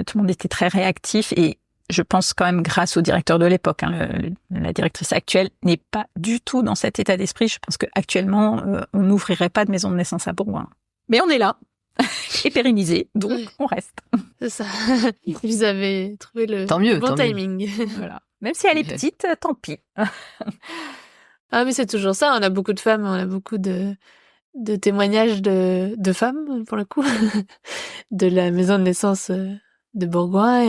Tout le monde était très réactif et je pense quand même grâce au directeur de l'époque, hein, la directrice actuelle n'est pas du tout dans cet état d'esprit. Je pense qu'actuellement, on n'ouvrirait pas de maison de naissance à Bourgoin. Mais on est là. Et pérennisé, donc on reste. C'est ça. Vous avez trouvé le bon timing. Voilà. Même si elle est petite, tant pis. Ah, mais c'est toujours ça. On a beaucoup de femmes, on a beaucoup de témoignages de femmes, pour le coup, de la maison de naissance de Bourgoin.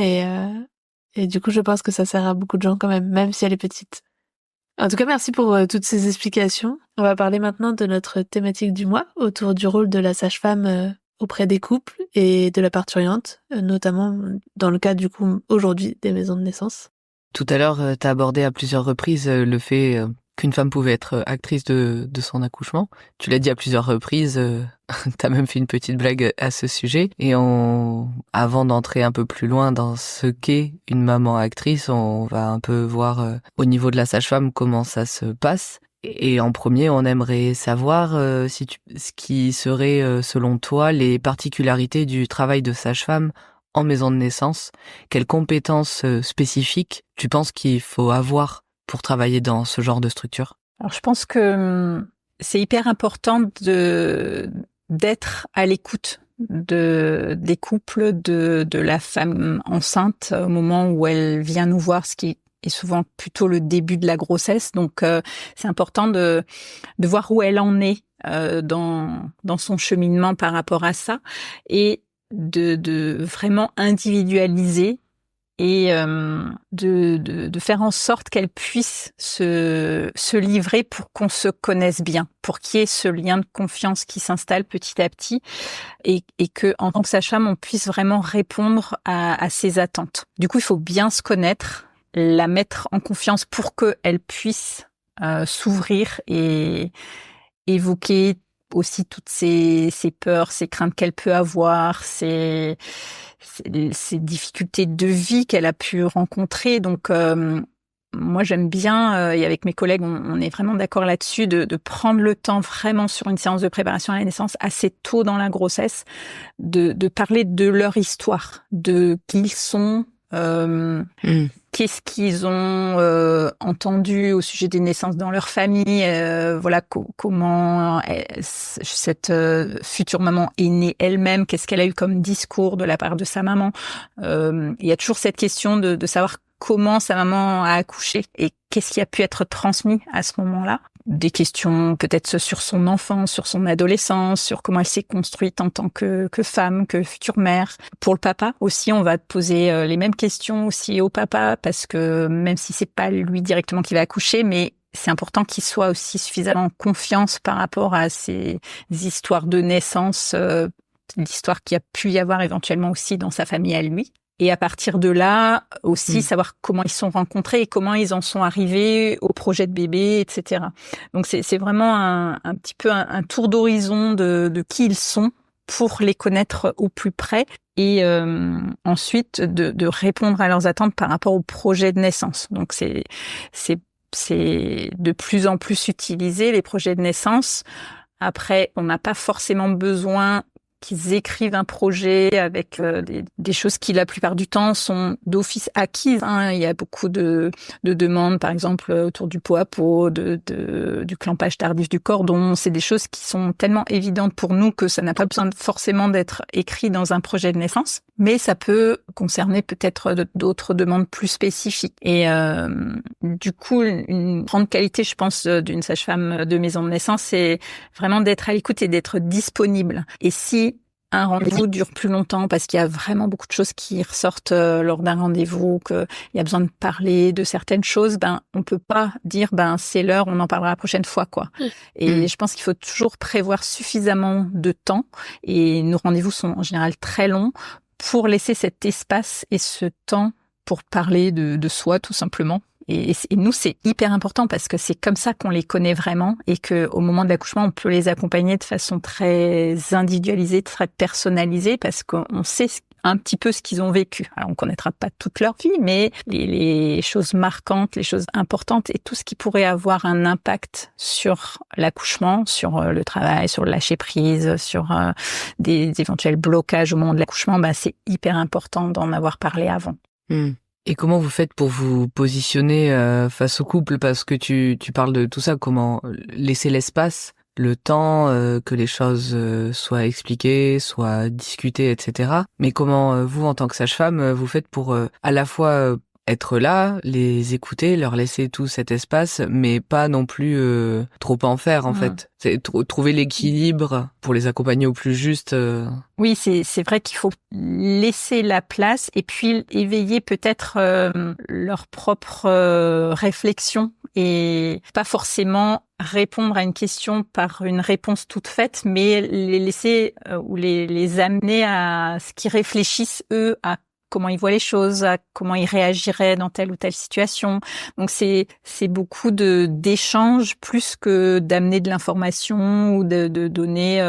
Et du coup, je pense que ça sert à beaucoup de gens quand même si elle est petite. En tout cas, merci pour toutes ces explications. On va parler maintenant de notre thématique du mois, autour du rôle de la sage-femme auprès des couples et de la parturiente, notamment dans le cas du coup aujourd'hui des maisons de naissance. Tout à l'heure, tu as abordé à plusieurs reprises le fait qu'une femme pouvait être actrice de son accouchement. Tu l'as dit à plusieurs reprises, tu as même fait une petite blague à ce sujet. Et avant d'entrer un peu plus loin dans ce qu'est une maman actrice, on va un peu voir au niveau de la sage-femme comment ça se passe. Et en premier, on aimerait savoir ce qui serait, selon toi, les particularités du travail de sage-femme en maison de naissance. Quelles compétences spécifiques tu penses qu'il faut avoir pour travailler dans ce genre de structure? Alors, je pense que c'est hyper important d'être à l'écoute des couples, de la femme enceinte au moment où elle vient nous voir, ce qui est souvent plutôt le début de la grossesse. Donc, c'est important de voir où elle en est dans son cheminement par rapport à ça et de vraiment individualiser et de faire en sorte qu'elle puisse se livrer pour qu'on se connaisse bien, pour qu'il y ait ce lien de confiance qui s'installe petit à petit et que en tant que sage-femme, on puisse vraiment répondre à ses attentes. Du coup, il faut bien se connaître, la mettre en confiance pour qu'elle puisse s'ouvrir et évoquer aussi toutes ses peurs, ses craintes qu'elle peut avoir, ses difficultés de vie qu'elle a pu rencontrer. Donc, moi, j'aime bien, et avec mes collègues, on est vraiment d'accord là-dessus, de prendre le temps vraiment sur une séance de préparation à la naissance assez tôt dans la grossesse, de parler de leur histoire, de qui ils sont, qu'est-ce qu'ils ont entendu au sujet des naissances dans leur famille, voilà comment cette future maman est née elle-même, qu'est-ce qu'elle a eu comme discours de la part de sa maman. Il y a toujours cette question de savoir comment sa maman a accouché et qu'est-ce qui a pu être transmis à ce moment-là. Des questions peut-être sur son enfance, sur son adolescence, sur comment elle s'est construite en tant que femme, que future mère. Pour le papa aussi, on va poser les mêmes questions aussi au papa parce que même si c'est pas lui directement qui va accoucher, mais c'est important qu'il soit aussi suffisamment en confiance par rapport à ces histoires de naissance, l'histoire qu'il y a pu y avoir éventuellement aussi dans sa famille à lui. Et à partir de là, aussi savoir comment ils sont rencontrés et comment ils en sont arrivés au projet de bébé, etc. Donc c'est vraiment un petit peu un tour d'horizon de qui ils sont pour les connaître au plus près et ensuite de répondre à leurs attentes par rapport au projet de naissance. Donc c'est de plus en plus utilisé les projets de naissance. Après, on n'a pas forcément besoin qu'ils écrivent un projet avec des choses qui la plupart du temps sont d'office acquises. Hein. Il y a beaucoup de demandes, par exemple autour du pot à pot, du clampage tardif du cordon. C'est des choses qui sont tellement évidentes pour nous que ça n'a pas besoin forcément d'être écrit dans un projet de naissance, mais ça peut concerner peut-être d'autres demandes plus spécifiques. Et du coup, une grande qualité, je pense, d'une sage-femme de maison de naissance, c'est vraiment d'être à l'écoute et d'être disponible. Et si un rendez-vous dure plus longtemps parce qu'il y a vraiment beaucoup de choses qui ressortent lors d'un rendez-vous, qu'il y a besoin de parler de certaines choses, on peut pas dire c'est l'heure, on en parlera la prochaine fois, quoi. Et je pense qu'il faut toujours prévoir suffisamment de temps et nos rendez-vous sont en général très longs pour laisser cet espace et ce temps pour parler de soi, tout simplement. Et nous, c'est hyper important parce que c'est comme ça qu'on les connaît vraiment et que au moment de l'accouchement, on peut les accompagner de façon très individualisée, très personnalisée parce qu'on sait un petit peu ce qu'ils ont vécu. Alors, on connaîtra pas toute leur vie, mais les choses marquantes, les choses importantes et tout ce qui pourrait avoir un impact sur l'accouchement, sur le travail, sur le lâcher prise, sur des éventuels blocages au moment de l'accouchement, c'est hyper important d'en avoir parlé avant. Et comment vous faites pour vous positionner face au couple? Parce que tu parles de tout ça, comment laisser l'espace, le temps que les choses soient expliquées, soient discutées, etc. Mais comment vous, en tant que sage-femme, vous faites pour à la fois être là, les écouter, leur laisser tout cet espace, mais pas non plus trop en faire, en fait. C'est trouver l'équilibre pour les accompagner au plus juste. Oui, c'est vrai qu'il faut laisser la place et puis éveiller peut-être leur propre réflexion et pas forcément répondre à une question par une réponse toute faite, mais les laisser ou les amener à ce qu'ils réfléchissent eux à comment ils voient les choses, à comment ils réagiraient dans telle ou telle situation. Donc c'est beaucoup d'échanges plus que d'amener de l'information ou de donner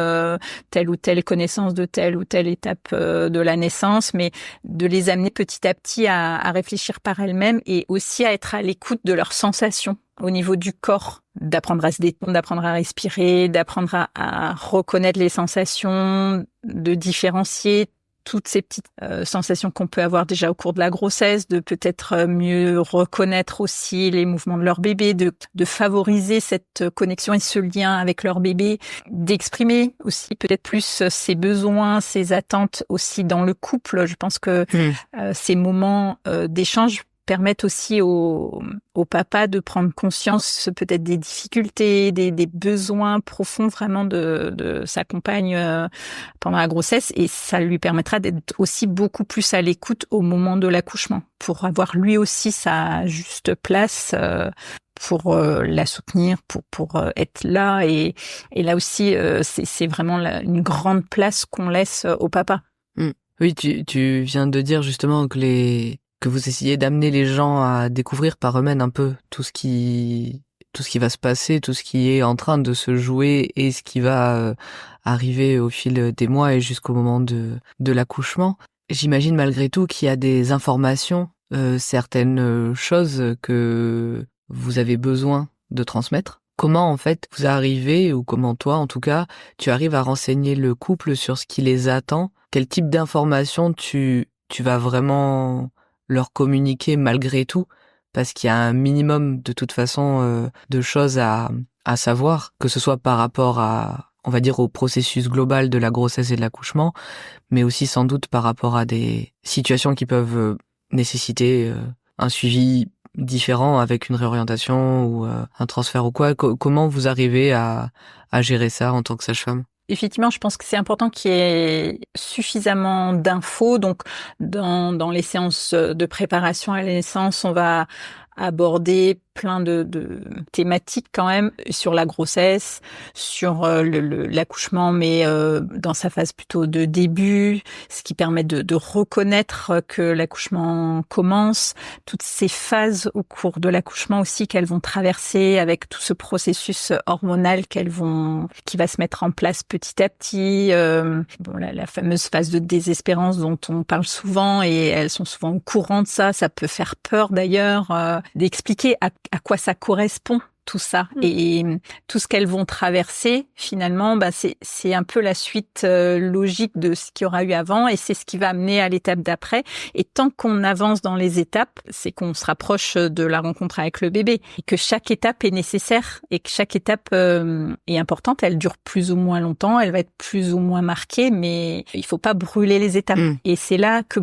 telle ou telle connaissance de telle ou telle étape de la naissance, mais de les amener petit à petit à réfléchir par elles-mêmes et aussi à être à l'écoute de leurs sensations au niveau du corps, d'apprendre à se détendre, d'apprendre à respirer, d'apprendre à reconnaître les sensations, de différencier toutes ces petites sensations qu'on peut avoir déjà au cours de la grossesse, de peut-être mieux reconnaître aussi les mouvements de leur bébé, de favoriser cette connexion et ce lien avec leur bébé, d'exprimer aussi peut-être plus ses besoins, ses attentes aussi dans le couple. Je pense que ces moments d'échange permettent aussi au papa de prendre conscience peut-être des difficultés, des besoins profonds vraiment de sa compagne pendant la grossesse, et ça lui permettra d'être aussi beaucoup plus à l'écoute au moment de l'accouchement pour avoir lui aussi sa juste place pour la soutenir, pour être là, et là aussi c'est vraiment une grande place qu'on laisse au papa. Oui, tu viens de dire justement que vous essayez d'amener les gens à découvrir par eux-mêmes un peu tout ce qui va se passer, tout ce qui est en train de se jouer et ce qui va arriver au fil des mois et jusqu'au moment de l'accouchement. J'imagine malgré tout qu'il y a des informations, certaines choses que vous avez besoin de transmettre. Comment en fait vous arrivez, ou comment toi en tout cas, tu arrives à renseigner le couple sur ce qui les attend? Quel type d'informations tu vas vraiment leur communiquer malgré tout, parce qu'il y a un minimum de toute façon de choses à savoir, que ce soit par rapport à, on va dire, au processus global de la grossesse et de l'accouchement, mais aussi sans doute par rapport à des situations qui peuvent nécessiter un suivi différent avec une réorientation ou un transfert ou quoi. Comment vous arrivez à gérer ça en tant que sage-femme? Effectivement, je pense que c'est important qu'il y ait suffisamment d'infos. Donc, dans les séances de préparation à la naissance, on va aborder plein de thématiques quand même sur la grossesse, sur l'accouchement, mais dans sa phase plutôt de début, ce qui permet de reconnaître que l'accouchement commence, toutes ces phases au cours de l'accouchement aussi qu'elles vont traverser avec tout ce processus hormonal qui va se mettre en place petit à petit, la fameuse phase de désespérance dont on parle souvent, et elles sont souvent au courant de ça. Ça peut faire peur d'ailleurs d'expliquer à quoi ça correspond tout ça, et tout ce qu'elles vont traverser finalement, c'est un peu la suite logique de ce qu'il y aura eu avant, et c'est ce qui va amener à l'étape d'après. Et tant qu'on avance dans les étapes, c'est qu'on se rapproche de la rencontre avec le bébé, et que chaque étape est nécessaire, et que chaque étape est importante. Elle dure plus ou moins longtemps, elle va être plus ou moins marquée, mais il faut pas brûler les étapes. Et c'est là que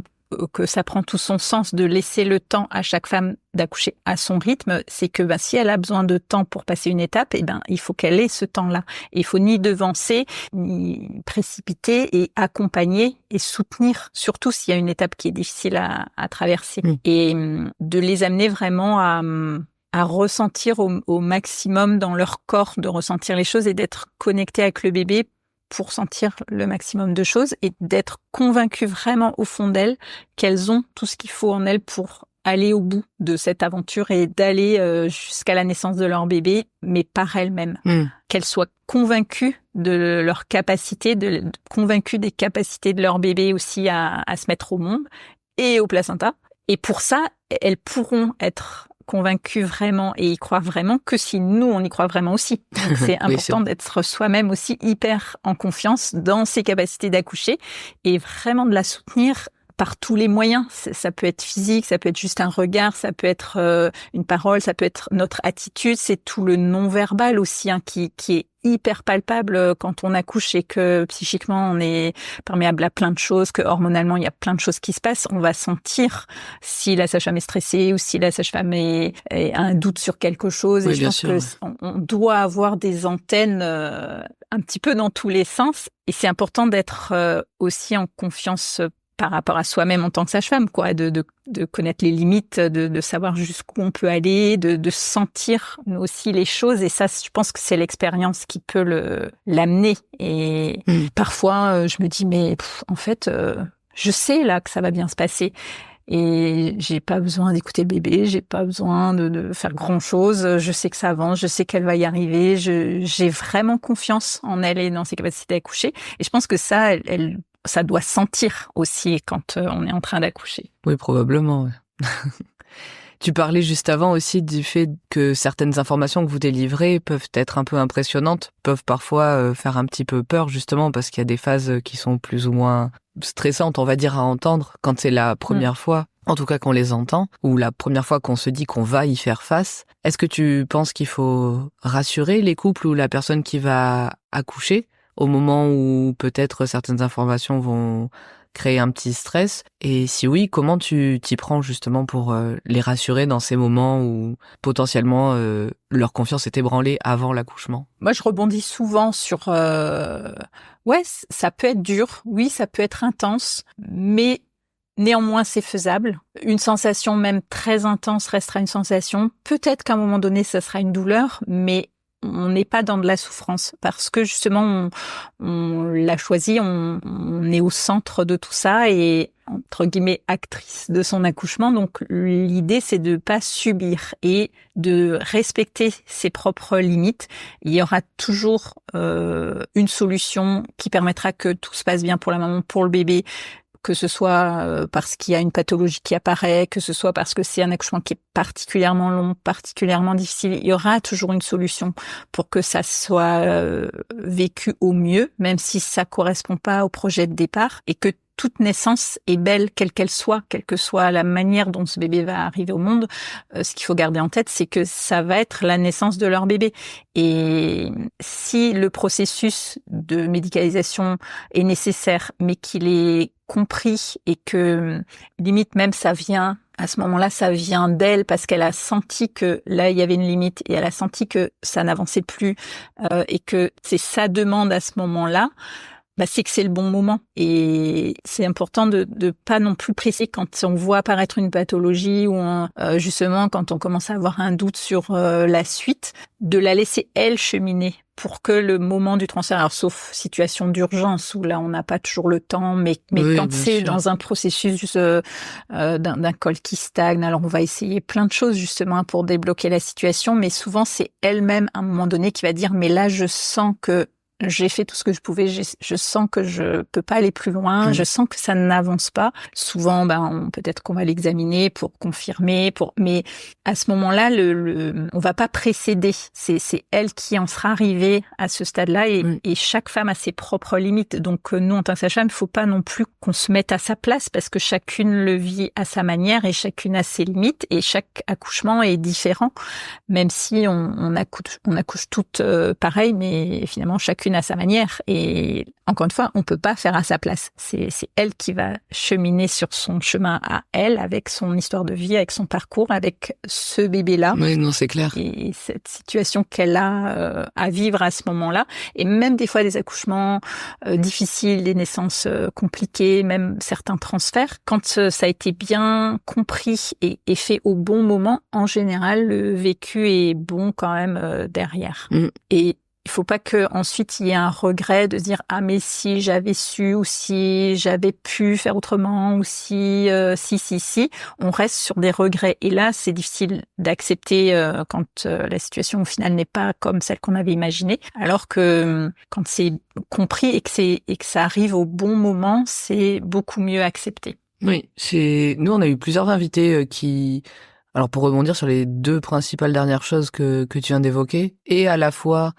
ça prend tout son sens de laisser le temps à chaque femme d'accoucher à son rythme. C'est que si elle a besoin de temps pour passer une étape, il faut qu'elle ait ce temps-là. Et il faut ni devancer, ni précipiter, et accompagner et soutenir, surtout s'il y a une étape qui est difficile à traverser. Et de les amener vraiment à ressentir au maximum dans leur corps, de ressentir les choses et d'être connecté avec le bébé pour sentir le maximum de choses, et d'être convaincues vraiment au fond d'elles qu'elles ont tout ce qu'il faut en elles pour aller au bout de cette aventure et d'aller jusqu'à la naissance de leur bébé, mais par elles-mêmes. Qu'elles soient convaincues de leur capacité, convaincues des capacités de leur bébé aussi à se mettre au monde et au placenta. Et pour ça, elles pourront être convaincues vraiment et y croire vraiment que si nous, on y croit vraiment aussi. Donc c'est important d'être soi-même aussi hyper en confiance dans ses capacités d'accoucher et vraiment de la soutenir par tous les moyens. Ça peut être physique, ça peut être juste un regard, ça peut être une parole, ça peut être notre attitude. C'est tout le non-verbal aussi qui est hyper palpable quand on accouche et que psychiquement on est perméable à plein de choses, que hormonalement il y a plein de choses qui se passent. On va sentir si la sage-femme est stressée ou si la sage-femme a un doute sur quelque chose. Et je pense qu'on doit avoir des antennes un petit peu dans tous les sens. Et c'est important d'être aussi en confiance par rapport à soi-même en tant que sage-femme, quoi, de connaître les limites, de savoir jusqu'où on peut aller, de sentir aussi les choses. Et ça, je pense que c'est l'expérience qui peut l'amener. Et parfois, je me dis, mais en fait, je sais là que ça va bien se passer. Et j'ai pas besoin d'écouter le bébé, j'ai pas besoin de faire grand chose. Je sais que ça avance, je sais qu'elle va y arriver. J'ai vraiment confiance en elle et dans ses capacités d'accoucher. Et je pense que ça, ça doit sentir aussi quand on est en train d'accoucher. Oui, probablement. Ouais. Tu parlais juste avant aussi du fait que certaines informations que vous délivrez peuvent être un peu impressionnantes, peuvent parfois faire un petit peu peur justement parce qu'il y a des phases qui sont plus ou moins stressantes, on va dire, à entendre quand c'est la première fois, en tout cas qu'on les entend, ou la première fois qu'on se dit qu'on va y faire face. Est-ce que tu penses qu'il faut rassurer les couples ou la personne qui va accoucher au moment où peut-être certaines informations vont créer un petit stress? Et si oui, comment tu t'y prends justement pour les rassurer dans ces moments où potentiellement leur confiance est ébranlée avant l'accouchement? Moi, je rebondis souvent sur... Ouais, ça peut être dur, oui, ça peut être intense, mais néanmoins, c'est faisable. Une sensation même très intense restera une sensation. Peut-être qu'à un moment donné, ça sera une douleur, mais on n'est pas dans de la souffrance parce que justement on l'a choisi, on est au centre de tout ça et entre guillemets actrice de son accouchement. Donc l'idée c'est de pas subir et de respecter ses propres limites. Il y aura toujours une solution qui permettra que tout se passe bien pour la maman, pour le bébé, que ce soit parce qu'il y a une pathologie qui apparaît, que ce soit parce que c'est un accouchement qui est particulièrement long, particulièrement difficile, il y aura toujours une solution pour que ça soit vécu au mieux, même si ça correspond pas au projet de départ, et que toute naissance est belle, quelle qu'elle soit, quelle que soit la manière dont ce bébé va arriver au monde. Ce qu'il faut garder en tête, c'est que ça va être la naissance de leur bébé. Et si le processus de médicalisation est nécessaire, mais qu'il est compris et que limite même ça vient à ce moment-là, ça vient d'elle parce qu'elle a senti que là il y avait une limite et elle a senti que ça n'avançait plus et que c'est sa demande à ce moment-là. C'est que c'est le bon moment. Et c'est important de pas non plus presser quand on voit apparaître une pathologie ou justement quand on commence à avoir un doute sur la suite, de la laisser elle cheminer pour que le moment du transfert, alors sauf situation d'urgence où là on n'a pas toujours le temps, mais oui, quand c'est dans un processus d'un col qui stagne, alors on va essayer plein de choses justement pour débloquer la situation, mais souvent c'est elle-même à un moment donné qui va dire mais là je sens que j'ai fait tout ce que je pouvais, je sens que je peux pas aller plus loin, je sens que ça n'avance pas. Souvent, peut-être qu'on va l'examiner pour confirmer, mais à ce moment-là, on va pas précéder. C'est elle qui en sera arrivée à ce stade-là et chaque femme a ses propres limites. Donc, nous, en tant que sage-femme, il faut pas non plus qu'on se mette à sa place parce que chacune le vit à sa manière et chacune a ses limites et chaque accouchement est différent, même si on accouche toutes pareil, mais finalement, chacune à sa manière. Et encore une fois, on peut pas faire à sa place. C'est elle qui va cheminer sur son chemin à elle, avec son histoire de vie, avec son parcours, avec ce bébé-là. Oui, non, c'est clair. Et cette situation qu'elle a à vivre à ce moment-là. Et même des fois des accouchements difficiles, des naissances compliquées, même certains transferts. Quand ça a été bien compris et fait au bon moment, en général, le vécu est bon quand même derrière. Et il faut pas que ensuite il y ait un regret de se dire ah mais si j'avais su ou si j'avais pu faire autrement ou si si. On reste sur des regrets et là c'est difficile d'accepter quand la situation au final n'est pas comme celle qu'on avait imaginée. Alors que quand c'est compris et que ça arrive au bon moment, c'est beaucoup mieux accepté. Oui, nous on a eu plusieurs invités qui, alors pour rebondir sur les 2 principales dernières choses que tu viens d'évoquer, et à la fois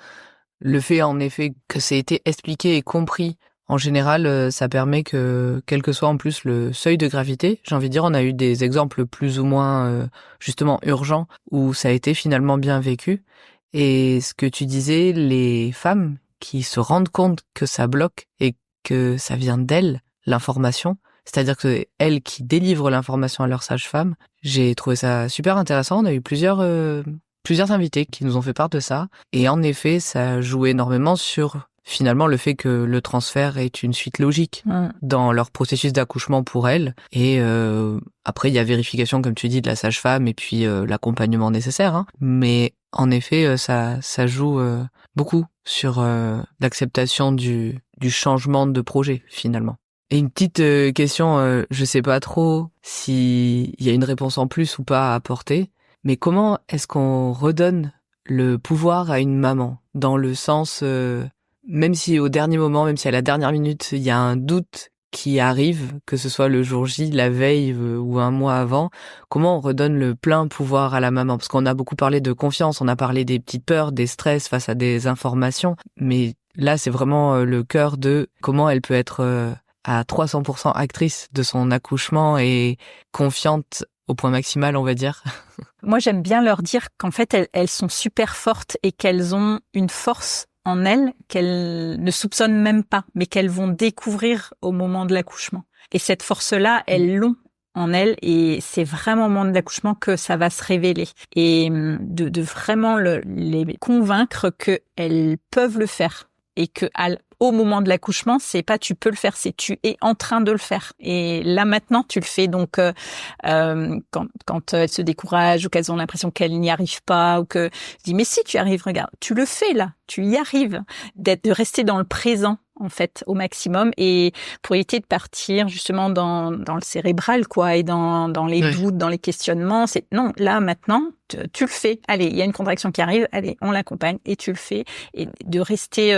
le fait en effet que ça ait été expliqué et compris, en général ça permet que, quel que soit en plus le seuil de gravité, j'ai envie de dire, on a eu des exemples plus ou moins justement urgents où ça a été finalement bien vécu. Et ce que tu disais, les femmes qui se rendent compte que ça bloque et que ça vient d'elles, l'information, c'est-à-dire que c'est elles qui délivrent l'information à leur sage-femme, j'ai trouvé ça super intéressant. On a eu plusieurs invités qui nous ont fait part de ça. Et en effet, ça joue énormément sur finalement le fait que le transfert est une suite logique dans leur processus d'accouchement pour elles. Et après, il y a vérification, comme tu dis, de la sage-femme et puis l'accompagnement nécessaire. Hein. Mais en effet, ça joue beaucoup sur l'acceptation du changement de projet, finalement. Et une petite question, je sais pas trop s'il y a une réponse en plus ou pas à apporter, mais comment est-ce qu'on redonne le pouvoir à une maman? Dans le sens, même si au dernier moment, même si à la dernière minute, il y a un doute qui arrive, que ce soit le jour J, la veille ou un mois avant, comment on redonne le plein pouvoir à la maman? Parce qu'on a beaucoup parlé de confiance, on a parlé des petites peurs, des stress face à des informations, mais là, c'est vraiment le cœur de comment elle peut être à 300% actrice de son accouchement et confiante au point maximal, on va dire. Moi, j'aime bien leur dire qu'en fait, elles sont super fortes et qu'elles ont une force en elles qu'elles ne soupçonnent même pas, mais qu'elles vont découvrir au moment de l'accouchement. Et cette force-là, elles l'ont en elles et c'est vraiment au moment de l'accouchement que ça va se révéler. Et de vraiment les convaincre qu'elles peuvent le faire et que au moment de l'accouchement, c'est pas tu peux le faire, c'est tu es en train de le faire. Et là maintenant, tu le fais. Donc quand elles se découragent ou qu'elles ont l'impression qu'elles n'y arrivent pas ou que je dis mais si tu y arrives, regarde, tu le fais là, tu y arrives. De rester dans le présent en fait au maximum et pour éviter de partir justement dans le cérébral quoi et dans les doutes, dans les questionnements. C'est non, là maintenant tu le fais. Allez, il y a une contraction qui arrive, allez, on l'accompagne et tu le fais et de rester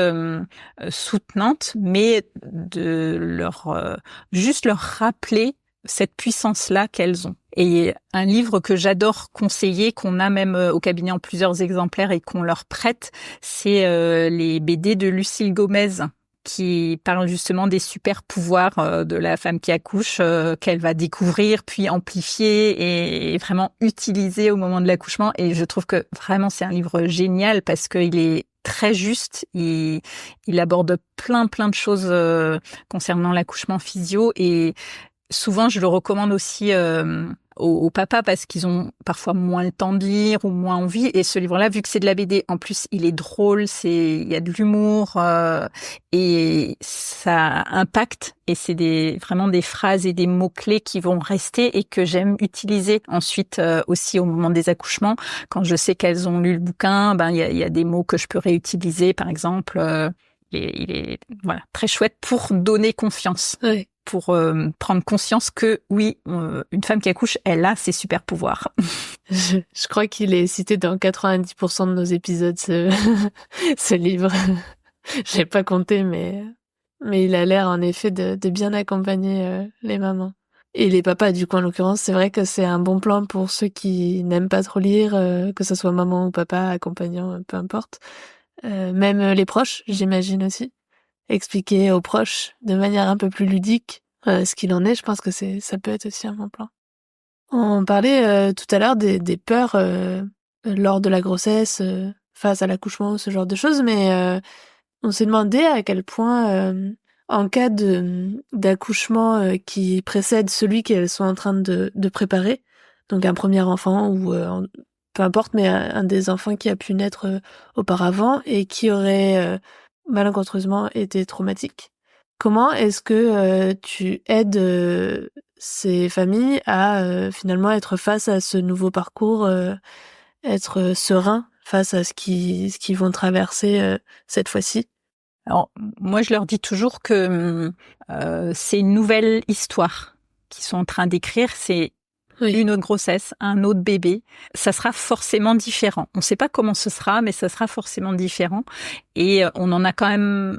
soutenante, mais de leur juste leur rappeler cette puissance-là qu'elles ont. Et un livre que j'adore conseiller, qu'on a même au cabinet en plusieurs exemplaires et qu'on leur prête, c'est les BD de Lucille Gomez, qui parle justement des super pouvoirs de la femme qui accouche, qu'elle va découvrir, puis amplifier et vraiment utiliser au moment de l'accouchement. Et je trouve que vraiment c'est un livre génial parce qu'il est très juste, il aborde plein de choses concernant l'accouchement physio et souvent je le recommande aussi aux papas parce qu'ils ont parfois moins le temps de lire ou moins envie. Et ce livre-là, vu que c'est de la BD, en plus il est drôle, il y a de l'humour et ça impacte. Et c'est vraiment des phrases et des mots-clés qui vont rester et que j'aime utiliser ensuite aussi au moment des accouchements. Quand je sais qu'elles ont lu le bouquin, il y a des mots que je peux réutiliser, par exemple. Il est voilà, très chouette pour donner confiance. Oui. Pour prendre conscience que oui, une femme qui accouche, elle a ses super pouvoirs. Je crois qu'il est cité dans 90% de nos épisodes, ce livre. J'ai pas compté, mais il a l'air en effet de bien accompagner les mamans. Et les papas, du coup, en l'occurrence, c'est vrai que c'est un bon plan pour ceux qui n'aiment pas trop lire, que ce soit maman ou papa, accompagnant, peu importe. Même les proches, j'imagine aussi. Expliquer aux proches de manière un peu plus ludique ce qu'il en est, je pense que ça peut être aussi un bon plan. On parlait tout à l'heure des peurs lors de la grossesse, face à l'accouchement ou ce genre de choses, mais on s'est demandé à quel point, en cas d'accouchement qui précède celui qu'elles sont en train de préparer, donc un premier enfant ou peu importe, mais un des enfants qui a pu naître auparavant et qui aurait malencontreusement été traumatique. Comment est-ce que tu aides ces familles à finalement être face à ce nouveau parcours, être serein face à ce qu'ils vont traverser cette fois-ci? Alors, moi, je leur dis toujours que c'est une nouvelle histoire qu'ils sont en train d'écrire. C'est une autre grossesse, un autre bébé. Ça sera forcément différent. On ne sait pas comment ce sera, mais ça sera forcément différent. Et on en a quand même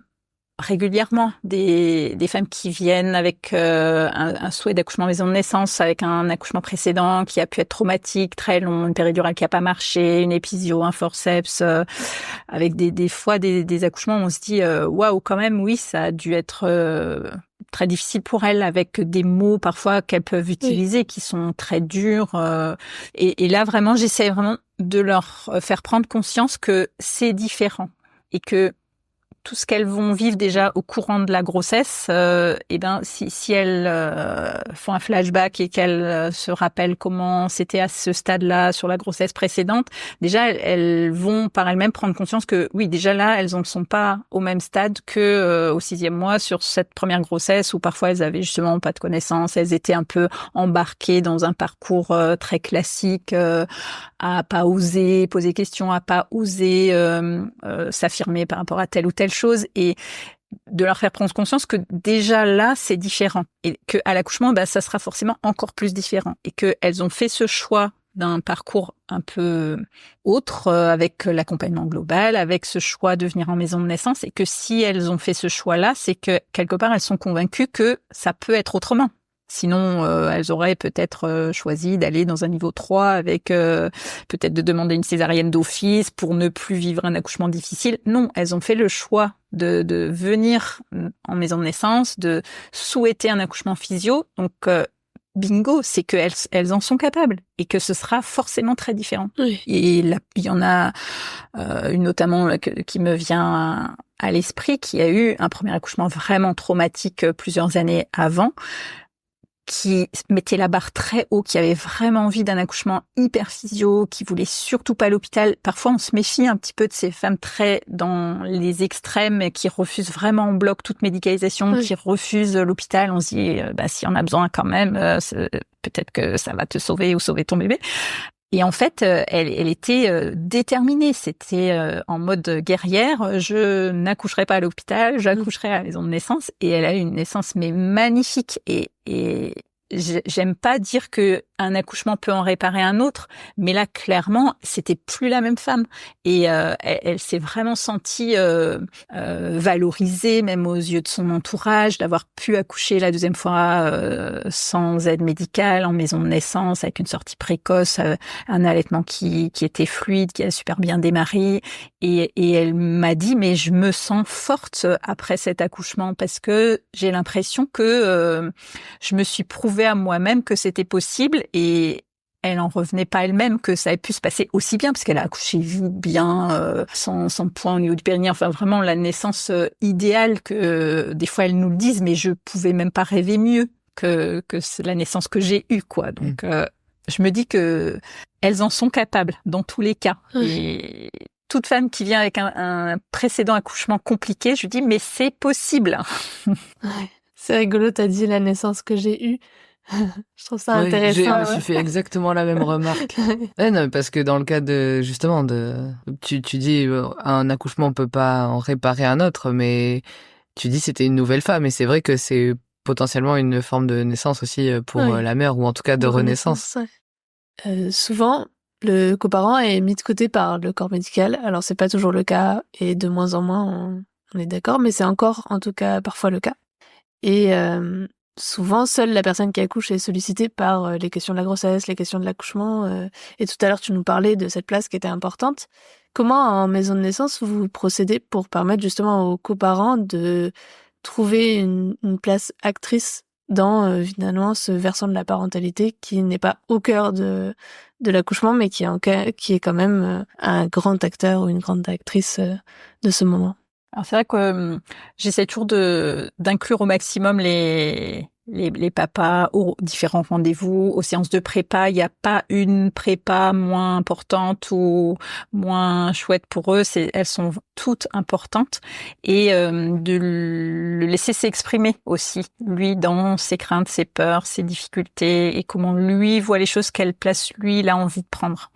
régulièrement des femmes qui viennent avec un souhait d'accouchement en maison de naissance, avec un accouchement précédent qui a pu être traumatique, très long, une péridurale qui a pas marché, une épisio, un forceps, avec des fois des accouchements où on se dit waouh, quand même, oui, ça a dû être très difficile pour elles, avec des mots parfois qu'elles peuvent utiliser qui sont très durs. Et là, vraiment, j'essaie vraiment de leur faire prendre conscience que c'est différent et que tout ce qu'elles vont vivre déjà au courant de la grossesse, si elles font un flashback et qu'elles se rappellent comment c'était à ce stade-là sur la grossesse précédente, déjà elles vont par elles-mêmes prendre conscience que oui, déjà là, elles ne sont pas au même stade que au 6e mois sur cette première grossesse où parfois elles avaient justement pas de connaissances, elles étaient un peu embarquées dans un parcours très classique, à pas oser poser questions, à pas oser s'affirmer par rapport à telle ou telle chose, et de leur faire prendre conscience que déjà là c'est différent et que à l'accouchement ça sera forcément encore plus différent et que elles ont fait ce choix d'un parcours un peu autre avec l'accompagnement global, avec ce choix de venir en maison de naissance, et que si elles ont fait ce choix-là, c'est que quelque part elles sont convaincues que ça peut être autrement. Sinon, elles auraient peut-être choisi d'aller dans un niveau 3 avec peut-être de demander une césarienne d'office pour ne plus vivre un accouchement difficile. Non, elles ont fait le choix de venir en maison de naissance, de souhaiter un accouchement physio. Donc, bingo, c'est qu'elles en sont capables et que ce sera forcément très différent. Oui. Et là, il y en a une notamment qui me vient à l'esprit, qui a eu un premier accouchement vraiment traumatique plusieurs années avant, qui mettait la barre très haut, qui avait vraiment envie d'un accouchement hyper physio, qui voulait surtout pas l'hôpital. Parfois, on se méfie un petit peu de ces femmes très dans les extrêmes, qui refusent vraiment en bloc toute médicalisation, qui refusent l'hôpital. On se dit, si on a besoin quand même, peut-être que ça va te sauver ou sauver ton bébé. Et en fait, elle était déterminée. C'était en mode guerrière. Je n'accoucherai pas à l'hôpital, j'accoucherai à la maison de naissance. Et elle a eu une naissance mais magnifique. Et j'aime pas dire que un accouchement peut en réparer un autre, mais là clairement c'était plus la même femme, et elle s'est vraiment sentie valorisée même aux yeux de son entourage d'avoir pu accoucher la deuxième fois sans aide médicale en maison de naissance avec une sortie précoce, un allaitement qui était fluide, qui a super bien démarré, et elle m'a dit mais je me sens forte après cet accouchement parce que j'ai l'impression que je me suis prouvé à moi-même que c'était possible, et elle en revenait pas elle-même que ça ait pu se passer aussi bien, parce qu'elle a accouché bien, sans point au niveau du périnée, enfin vraiment la naissance idéale que des fois elles nous le disent, mais je pouvais même pas rêver mieux que la naissance que j'ai eue, quoi. Donc je me dis que elles en sont capables dans tous les cas. Et toute femme qui vient avec un précédent accouchement compliqué, je lui dis mais c'est possible. C'est rigolo, t'as dit la naissance que j'ai eue. Je trouve ça intéressant. Je me suis fait exactement la même remarque. Non, parce que dans le cas de, justement, tu dis, un accouchement peut pas en réparer un autre, mais tu dis c'était une nouvelle femme, et c'est vrai que c'est potentiellement une forme de naissance aussi pour la mère, ou en tout cas de renaissance. Souvent, le coparent est mis de côté par le corps médical. Alors c'est pas toujours le cas, et de moins en moins, on est d'accord, mais c'est encore, en tout cas, parfois le cas. Et souvent, seule la personne qui accouche est sollicitée par les questions de la grossesse, les questions de l'accouchement. Et tout à l'heure, tu nous parlais de cette place qui était importante. Comment, en maison de naissance, vous procédez pour permettre justement aux coparents de trouver une place actrice dans finalement ce versant de la parentalité qui n'est pas au cœur de l'accouchement, mais qui est quand même un grand acteur ou une grande actrice de ce moment? Alors c'est vrai que j'essaie toujours d'inclure au maximum les papas aux différents rendez-vous, aux séances de prépa. Il n'y a pas une prépa moins importante ou moins chouette pour eux. Elles sont toutes importantes, et de le laisser s'exprimer aussi, lui, dans ses craintes, ses peurs, ses difficultés, et comment lui voit les choses, quelle place lui il a envie de prendre.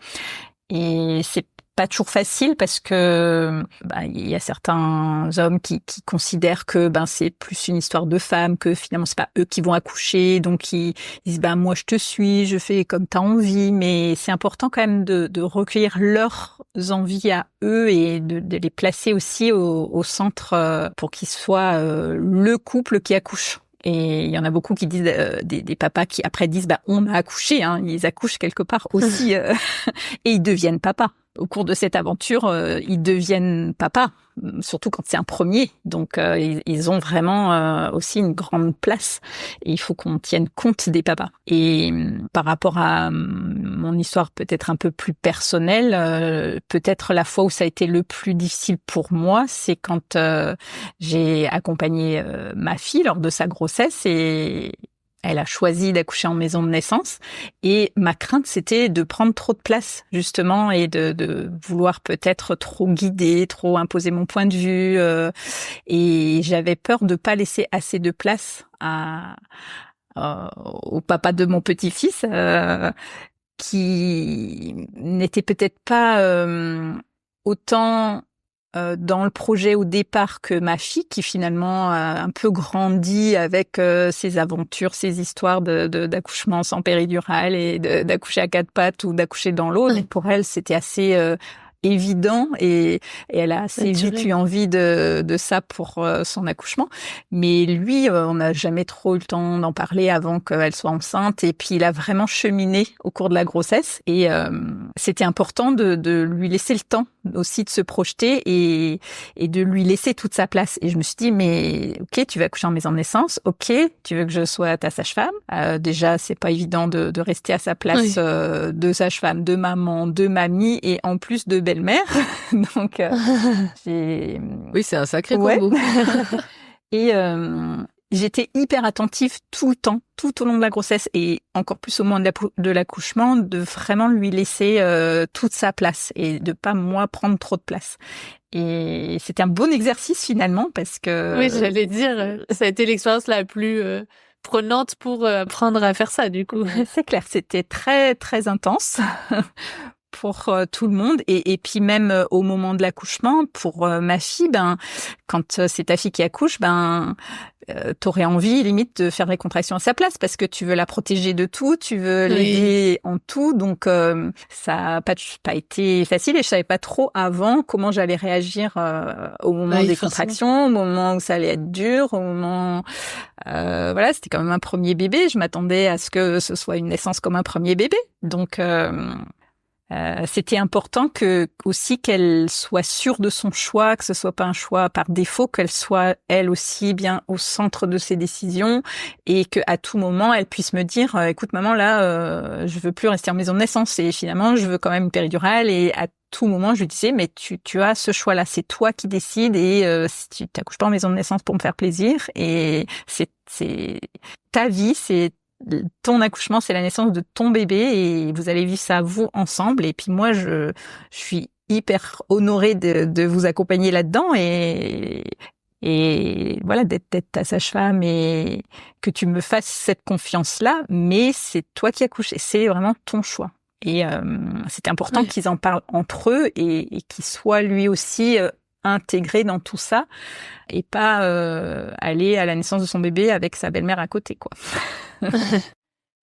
Et c'est pas toujours facile parce que il y a certains hommes qui considèrent que c'est plus une histoire de femmes, que finalement c'est pas eux qui vont accoucher, donc ils disent moi je te suis, je fais comme t'as envie, mais c'est important quand même de recueillir leurs envies à eux et de les placer aussi au centre pour qu'ils soient le couple qui accouche. Et il y en a beaucoup qui disent des papas qui après disent on a accouché, ils accouchent quelque part aussi et ils deviennent papas. Au cours de cette aventure, ils deviennent papas, surtout quand c'est un premier. Donc ils ont vraiment aussi une grande place et il faut qu'on tienne compte des papas. Et par rapport à mon histoire peut-être un peu plus personnelle, peut-être la fois où ça a été le plus difficile pour moi, c'est quand j'ai accompagné ma fille lors de sa grossesse et elle a choisi d'accoucher en maison de naissance et ma crainte, c'était de prendre trop de place, justement, et de vouloir peut-être trop guider, trop imposer mon point de vue. Et j'avais peur de pas laisser assez de place au papa de mon petit-fils, qui n'était peut-être pas autant dans le projet au départ que ma fille, qui finalement a un peu grandi avec ses aventures, ses histoires d'accouchement sans péridurale et d'accoucher à quatre pattes ou d'accoucher dans l'eau. Donc pour elle, c'était assez évident et elle a assez vite eu envie de ça pour son accouchement. Mais lui, on n'a jamais trop eu le temps d'en parler avant qu'elle soit enceinte. Et puis il a vraiment cheminé au cours de la grossesse et c'était important de lui laisser le temps aussi de se projeter et de lui laisser toute sa place. Et je me suis dit, mais ok, tu vas accoucher en maison de naissance, ok, tu veux que je sois ta sage-femme. Déjà, c'est pas évident de rester à sa place de sage-femme, de maman, de mamie et en plus de belle-mère. Donc, Oui, c'est un sacré combo. Et j'étais hyper attentive tout le temps, tout au long de la grossesse et encore plus au moment de l'accouchement, de vraiment lui laisser toute sa place et de pas moi prendre trop de place. Et c'était un bon exercice finalement parce que... Oui, j'allais dire, ça a été l'expérience la plus prenante pour apprendre à faire ça du coup. C'est clair, c'était très très intense. Pour tout le monde et puis même au moment de l'accouchement pour ma fille, quand c'est ta fille qui accouche, t'aurais envie limite de faire des contractions à sa place parce que tu veux la protéger de tout, tu veux l'aider en tout, donc ça a pas été facile et je savais pas trop avant comment j'allais réagir au moment des contractions, au moment où ça allait être dur, au moment c'était quand même un premier bébé, je m'attendais à ce que ce soit une naissance comme un premier bébé, donc c'était important aussi qu'elle soit sûre de son choix, que ce soit pas un choix par défaut, qu'elle soit elle aussi bien au centre de ses décisions et que à tout moment elle puisse me dire écoute maman là je veux plus rester en maison de naissance et finalement je veux quand même une péridurale et à tout moment je lui disais mais tu as ce choix là, c'est toi qui décides et si tu t'accouches pas en maison de naissance pour me faire plaisir et c'est ta vie, c'est ton accouchement, c'est la naissance de ton bébé et vous allez vivre ça vous ensemble. Et puis moi, je suis hyper honorée de vous accompagner là-dedans et voilà, d'être ta sage-femme et que tu me fasses cette confiance-là. Mais c'est toi qui accouches et c'est vraiment ton choix. Et c'était important qu'ils en parlent entre eux et qu'ils soient lui aussi intégré dans tout ça et pas aller à la naissance de son bébé avec sa belle-mère à côté, quoi.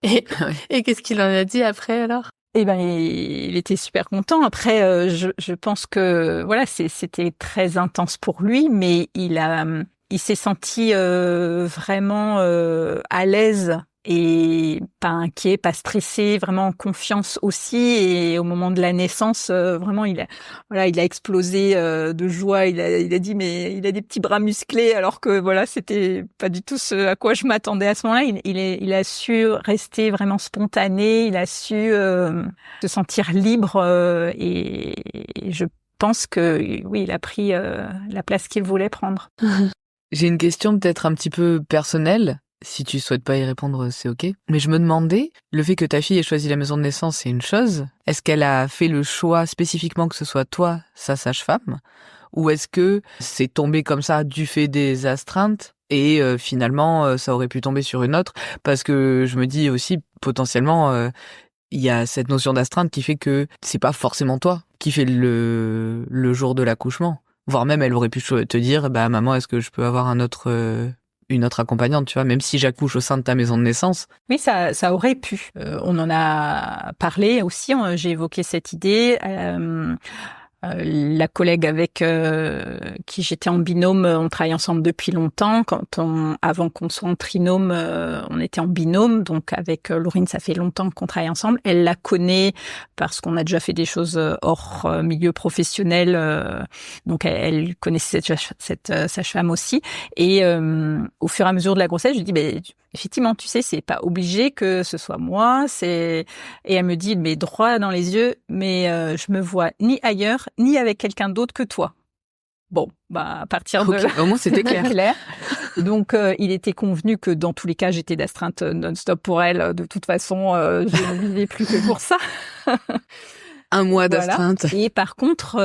Et qu'est-ce qu'il en a dit après alors? Eh il était super content. Après, je pense que voilà, c'était très intense pour lui, mais il s'est senti vraiment à l'aise et pas inquiet, pas stressé, vraiment en confiance aussi. Et au moment de la naissance, vraiment, il a explosé de joie. Il a dit mais il a des petits bras musclés, alors que voilà, c'était pas du tout ce à quoi je m'attendais à ce moment-là. Il a su rester vraiment spontané. Il a su se sentir libre et je pense que oui, il a pris la place qu'il voulait prendre. J'ai une question peut-être un petit peu personnelle. Si tu souhaites pas y répondre, c'est ok. Mais je me demandais, le fait que ta fille ait choisi la maison de naissance, c'est une chose. Est-ce qu'elle a fait le choix spécifiquement que ce soit toi, sa sage-femme? Ou est-ce que c'est tombé comme ça du fait des astreintes et finalement ça aurait pu tomber sur une autre? Parce que je me dis aussi potentiellement il y a cette notion d'astreinte qui fait que c'est pas forcément toi qui fais le jour de l'accouchement. Voire même, elle aurait pu te dire, bah, maman, est-ce que je peux avoir une autre accompagnante, tu vois, même si j'accouche au sein de ta maison de naissance. Oui, ça aurait pu. On en a parlé aussi, j'ai évoqué cette idée. La collègue avec qui j'étais en binôme, on travaille ensemble depuis longtemps. Avant qu'on soit en trinôme, on était en binôme. Donc avec Laurine, ça fait longtemps qu'on travaille ensemble. Elle la connaît parce qu'on a déjà fait des choses hors milieu professionnel. Donc elle connaissait cette sage-femme aussi. Et au fur et à mesure de la grossesse, je lui dis, effectivement, tu sais, c'est pas obligé que ce soit moi. Et elle me dit, mais droit dans les yeux, mais je me vois ni ailleurs, ni avec quelqu'un d'autre que toi. Bon, à partir de là, au moins c'était clair. Donc, il était convenu que dans tous les cas, j'étais d'astreinte non-stop pour elle. De toute façon, je ne vivais plus que pour ça. Un mois d'astreinte. Voilà. Et par contre,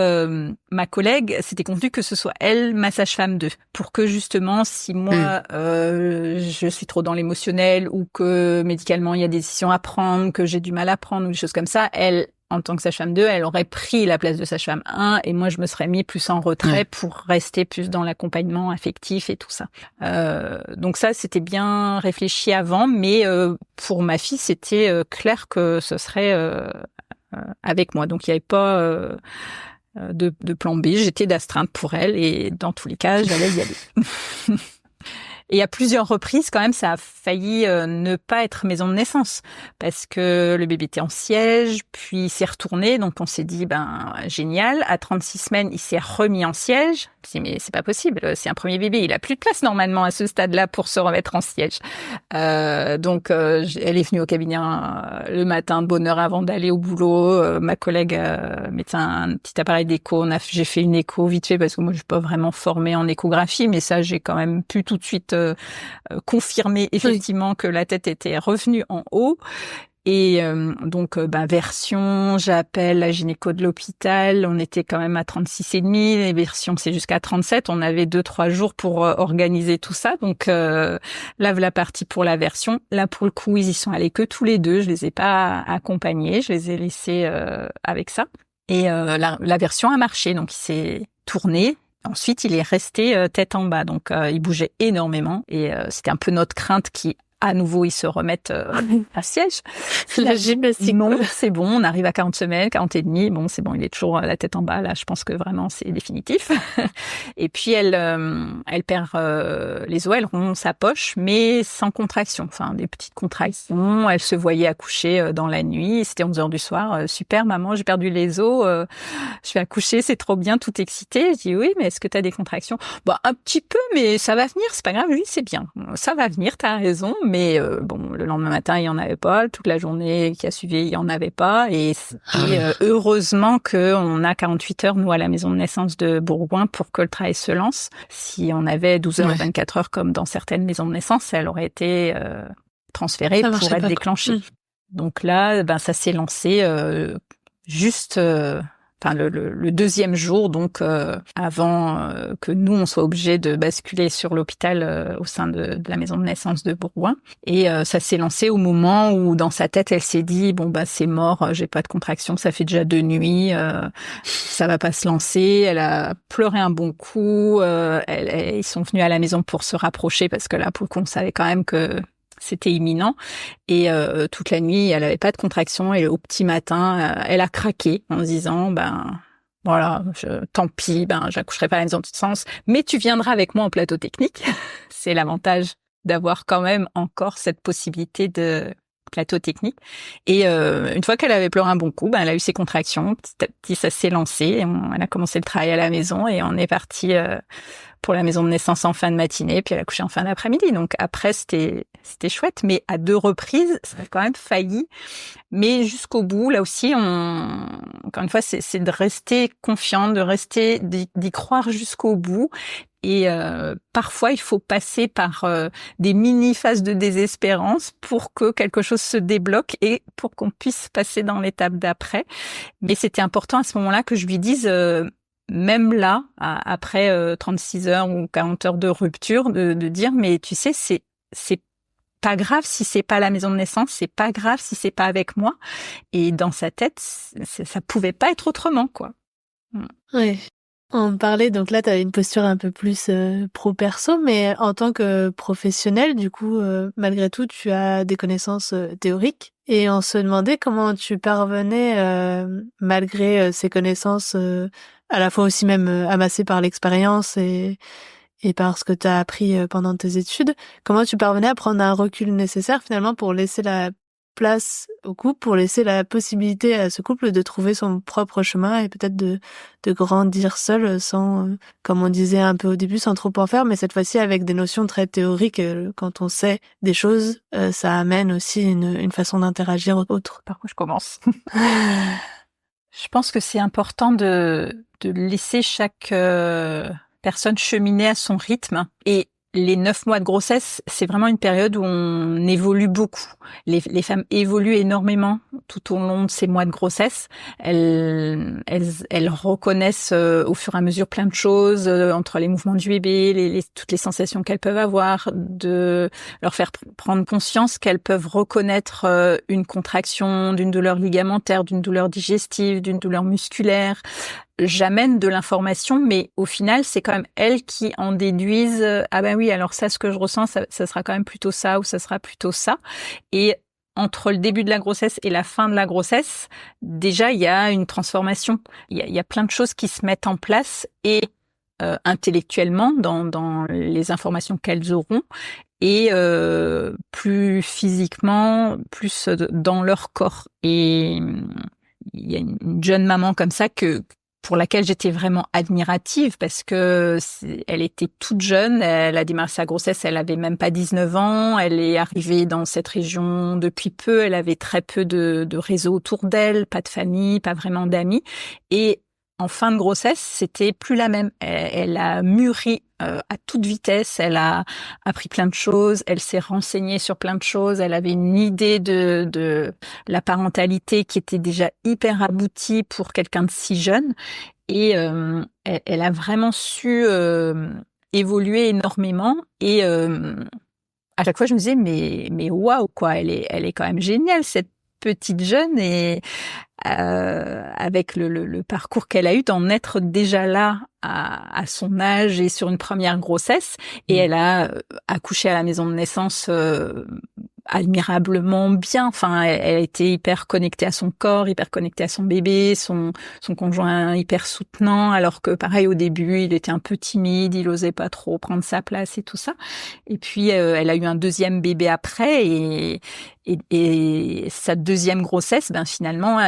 ma collègue, c'était convenu que ce soit elle, ma sage-femme 2, pour que justement, si moi, je suis trop dans l'émotionnel ou que médicalement, il y a des décisions à prendre, que j'ai du mal à prendre ou des choses comme ça, elle, en tant que sage-femme 2, elle aurait pris la place de sage-femme 1 et moi, je me serais mis plus en retrait pour rester plus dans l'accompagnement affectif et tout ça. Donc ça, c'était bien réfléchi avant, mais pour ma fille, c'était clair que ce serait avec moi. Donc, il n'y avait pas de plan B. J'étais d'astreinte pour elle et dans tous les cas, j'allais y aller. Et à plusieurs reprises, quand même, ça a failli ne pas être maison de naissance parce que le bébé était en siège, puis il s'est retourné. Donc, on s'est dit, génial. À 36 semaines, il s'est remis en siège. Je me dis, mais c'est pas possible. C'est un premier bébé. Il a plus de place normalement à ce stade-là pour se remettre en siège. Donc, elle est venue au cabinet le matin de bonne heure avant d'aller au boulot. Ma collègue mettait un petit appareil d'écho. J'ai fait une écho vite fait parce que moi, je suis pas vraiment formée en échographie, mais ça, j'ai quand même pu tout de suite confirmer effectivement que la tête était revenue en haut. Et donc, version, j'appelle la gynéco de l'hôpital. On était quand même à 36,5. Les versions, c'est jusqu'à 37. On avait 2-3 jours pour organiser tout ça. Donc, là, la partie pour la version. Là, pour le coup, ils y sont allés que tous les deux. Je les ai pas accompagnés. Je les ai laissés avec ça. Et la version a marché. Donc, il s'est tourné. Ensuite, il est resté tête en bas, donc il bougeait énormément et c'était un peu notre crainte à nouveau, ils se remettent à siège. La gymnastique. Non, c'est bon, on arrive à 40 semaines, 40 et demi, bon, c'est bon, il est toujours la tête en bas, là, je pense que vraiment, c'est définitif. Et puis, elle perd les os, elle rompt sa poche, mais sans contraction, enfin, des petites contractions. Elle se voyait accoucher dans la nuit, c'était 11h du soir. Super, maman, j'ai perdu les os, je vais accoucher, c'est trop bien, tout excité. Je dis, oui, mais est-ce que tu as des contractions? Un petit peu, mais ça va venir, c'est pas grave, oui, c'est bien. Ça va venir, t'as raison, mais le lendemain matin, il y en avait pas. Toute la journée qui a suivi, il y en avait pas. Et heureusement qu'on a 48 heures, nous, à la maison de naissance de Bourgoin, pour que le travail se lance. Si on avait 12 heures, 24 heures, comme dans certaines maisons de naissance, elle aurait été transférée pour être déclenchée. Donc là, ça s'est lancé juste... le deuxième jour, donc avant que nous on soit obligés de basculer sur l'hôpital au sein de la maison de naissance de Bourgoin. Et ça s'est lancé au moment où dans sa tête elle s'est dit c'est mort, j'ai pas de contraction, ça fait déjà 2 nuits, ça va pas se lancer. Elle a pleuré un bon coup. Ils sont venus à la maison pour se rapprocher parce que là pour le coup on savait quand même que c'était imminent et toute la nuit elle avait pas de contraction et au petit matin elle a craqué en se disant voilà, tant pis, j'accoucherai pas à la maison de naissance, mais tu viendras avec moi en plateau technique. C'est l'avantage d'avoir quand même encore cette possibilité de plateau technique. Et une fois qu'elle avait pleuré un bon coup, elle a eu ses contractions, petit à petit ça s'est lancé, elle a commencé le travail à la maison et on est parti pour la maison de naissance en fin de matinée, puis elle a couché en fin d'après-midi. Donc après, c'était chouette, mais à 2 reprises, ça a quand même failli. Mais jusqu'au bout, là aussi, encore une fois, c'est de rester confiant, d'y croire jusqu'au bout. Et parfois, il faut passer par des mini-phases de désespérance pour que quelque chose se débloque et pour qu'on puisse passer dans l'étape d'après. Mais c'était important à ce moment-là que je lui dise... même là, après 36 heures ou 40 heures de rupture, de dire, mais tu sais, c'est pas grave si c'est pas à la maison de naissance, c'est pas grave si c'est pas avec moi. Et dans sa tête, ça pouvait pas être autrement, quoi. Ouais. On parlait, donc là, tu as une posture un peu plus pro-perso, mais en tant que professionnel, du coup, malgré tout, tu as des connaissances théoriques. Et on se demandait comment tu parvenais, malgré ces connaissances, à la fois aussi même amassées par l'expérience et par ce que tu as appris pendant tes études, comment tu parvenais à prendre un recul nécessaire finalement pour laisser la place au couple, pour laisser la possibilité à ce couple de trouver son propre chemin et peut-être de grandir seul sans, comme on disait un peu au début, sans trop en faire, mais cette fois-ci avec des notions très théoriques. Quand on sait des choses, ça amène aussi une façon d'interagir autre. Par où je commence? Je pense que c'est important de laisser chaque personne cheminer à son rythme. Et les 9 mois de grossesse, c'est vraiment une période où on évolue beaucoup. Les femmes évoluent énormément tout au long de ces mois de grossesse. Elles reconnaissent au fur et à mesure plein de choses entre les mouvements du bébé, toutes les sensations qu'elles peuvent avoir, de leur faire prendre conscience qu'elles peuvent reconnaître une contraction d'une douleur ligamentaire, d'une douleur digestive, d'une douleur musculaire. J'amène de l'information, mais au final, c'est quand même elles qui en déduisent ah ben oui, alors ça, ce que je ressens, ça sera quand même plutôt ça ou ça sera plutôt ça. Et entre le début de la grossesse et la fin de la grossesse, déjà, il y a une transformation. Il y a plein de choses qui se mettent en place et intellectuellement dans les informations qu'elles auront et plus physiquement, plus dans leur corps. Et il y a une jeune maman comme ça pour laquelle j'étais vraiment admirative parce que elle était toute jeune, elle a démarré sa grossesse, elle avait même pas 19 ans, elle est arrivée dans cette région depuis peu, elle avait très peu de réseau autour d'elle, pas de famille, pas vraiment d'amis et en fin de grossesse, c'était plus la même. Elle a mûri à toute vitesse, elle a appris plein de choses, elle s'est renseignée sur plein de choses, elle avait une idée de la parentalité qui était déjà hyper aboutie pour quelqu'un de si jeune et elle a vraiment su évoluer énormément et à chaque fois je me disais mais waouh quoi, elle est quand même géniale cette petite jeune et avec le parcours qu'elle a eu d'en être déjà là à son âge et sur une première grossesse et elle a accouché à la maison de naissance admirablement bien. Enfin, elle était hyper connectée à son corps, hyper connectée à son bébé, son conjoint hyper soutenant, alors que pareil au début, il était un peu timide, il osait pas trop prendre sa place et tout ça. Et puis elle a eu un deuxième bébé après et sa deuxième grossesse, ben finalement,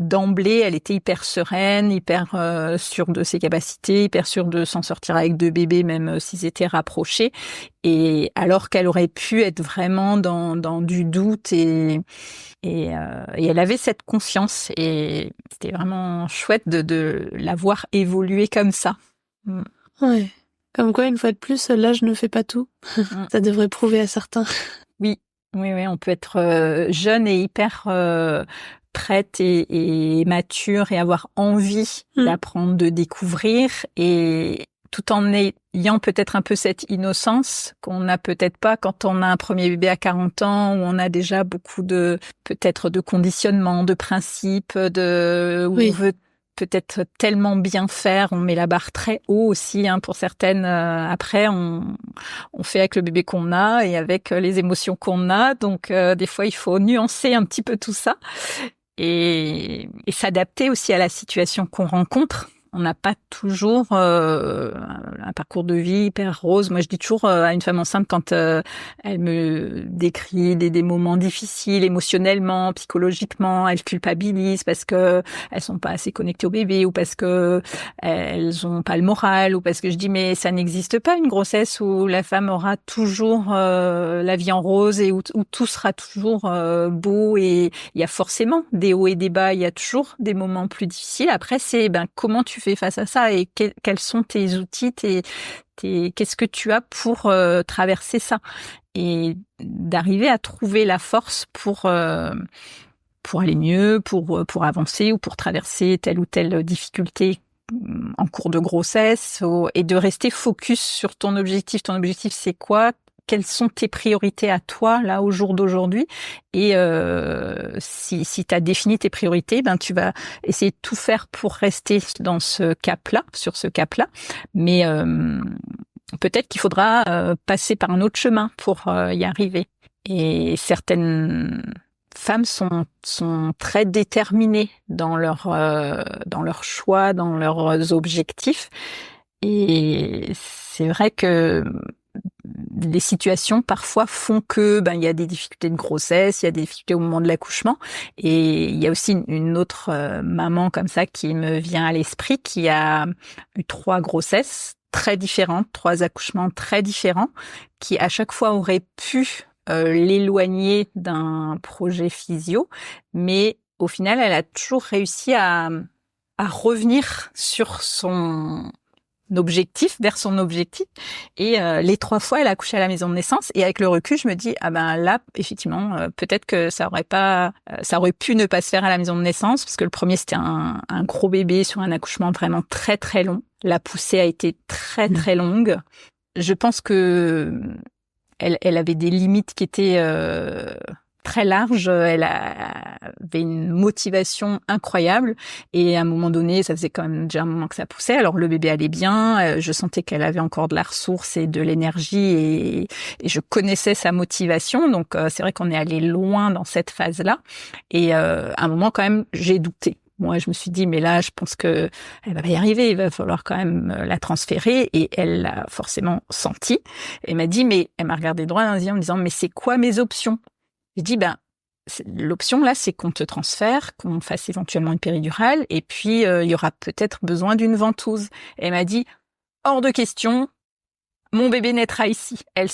d'emblée, elle était hyper sereine, hyper sûre de ses capacités, hyper sûre de s'en sortir avec 2 bébés, même s'ils étaient rapprochés. Et alors qu'elle aurait pu être vraiment dans du doute et elle avait cette conscience. Et c'était vraiment chouette de la voir évoluer comme ça. Ouais. Comme quoi, une fois de plus, l'âge ne fait pas tout. Ça devrait prouver à certains. Oui, on peut être jeune et hyper prête et mature et avoir envie d'apprendre, de découvrir et tout en ayant peut-être un peu cette innocence qu'on n'a peut-être pas quand on a un premier bébé à 40 ans où on a déjà beaucoup peut-être de conditionnement, de principes, où on veut peut-être tellement bien faire, on met la barre très haut aussi pour certaines. Après, on fait avec le bébé qu'on a et avec les émotions qu'on a. Donc, des fois, il faut nuancer un petit peu tout ça et s'adapter aussi à la situation qu'on rencontre. On n'a pas toujours un parcours de vie hyper rose. Moi, je dis toujours à une femme enceinte quand elle me décrit des moments difficiles émotionnellement, psychologiquement, elle culpabilise parce que elles sont pas assez connectées au bébé ou parce que elles ont pas le moral ou parce que je dis mais ça n'existe pas une grossesse où la femme aura toujours la vie en rose et où tout sera toujours beau et il y a forcément des hauts et des bas, il y a toujours des moments plus difficiles. Après, c'est comment tu fais face à ça et quels sont tes outils, qu'est-ce que tu as pour traverser ça et d'arriver à trouver la force pour aller mieux, pour avancer ou pour traverser telle ou telle difficulté en cours de grossesse et de rester focus sur ton objectif. Ton objectif, c'est quoi? quelles sont tes priorités à toi, là, au jour d'aujourd'hui. Et si tu as défini tes priorités, ben tu vas essayer de tout faire pour rester dans ce cap-là, sur ce cap-là. Mais peut-être qu'il faudra passer par un autre chemin pour y arriver. Et certaines femmes sont très déterminées dans leur choix, dans leurs objectifs. Et c'est vrai que les situations parfois font que il y a des difficultés de grossesse, il y a des difficultés au moment de l'accouchement, et il y a aussi une autre maman comme ça qui me vient à l'esprit, qui a eu 3 grossesses très différentes, 3 accouchements très différents, qui à chaque fois auraient pu l'éloigner d'un projet physio, mais au final elle a toujours réussi à revenir sur son objectif, vers son objectif, et les 3 fois elle a accouché à la maison de naissance, et avec le recul je me dis là effectivement peut-être que ça aurait pu ne pas se faire à la maison de naissance, parce que le premier c'était un gros bébé sur un accouchement vraiment très très long, la poussée a été très très longue. Je pense que elle avait des limites qui étaient très large, elle avait une motivation incroyable, et à un moment donné, ça faisait quand même déjà un moment que ça poussait, alors le bébé allait bien, je sentais qu'elle avait encore de la ressource et de l'énergie, et je connaissais sa motivation, donc c'est vrai qu'on est allé loin dans cette phase-là, et à un moment quand même, j'ai douté. Moi, je me suis dit, mais là, je pense que elle va pas y arriver, il va falloir quand même la transférer, et elle l'a forcément senti. Elle m'a dit, mais elle m'a regardé droit dans les yeux en me disant, mais c'est quoi mes options? J'ai dit, l'option là, c'est qu'on te transfère, qu'on fasse éventuellement une péridurale, et puis il y aura peut-être besoin d'une ventouse. Et elle m'a dit, hors de question, mon bébé naîtra ici. Elle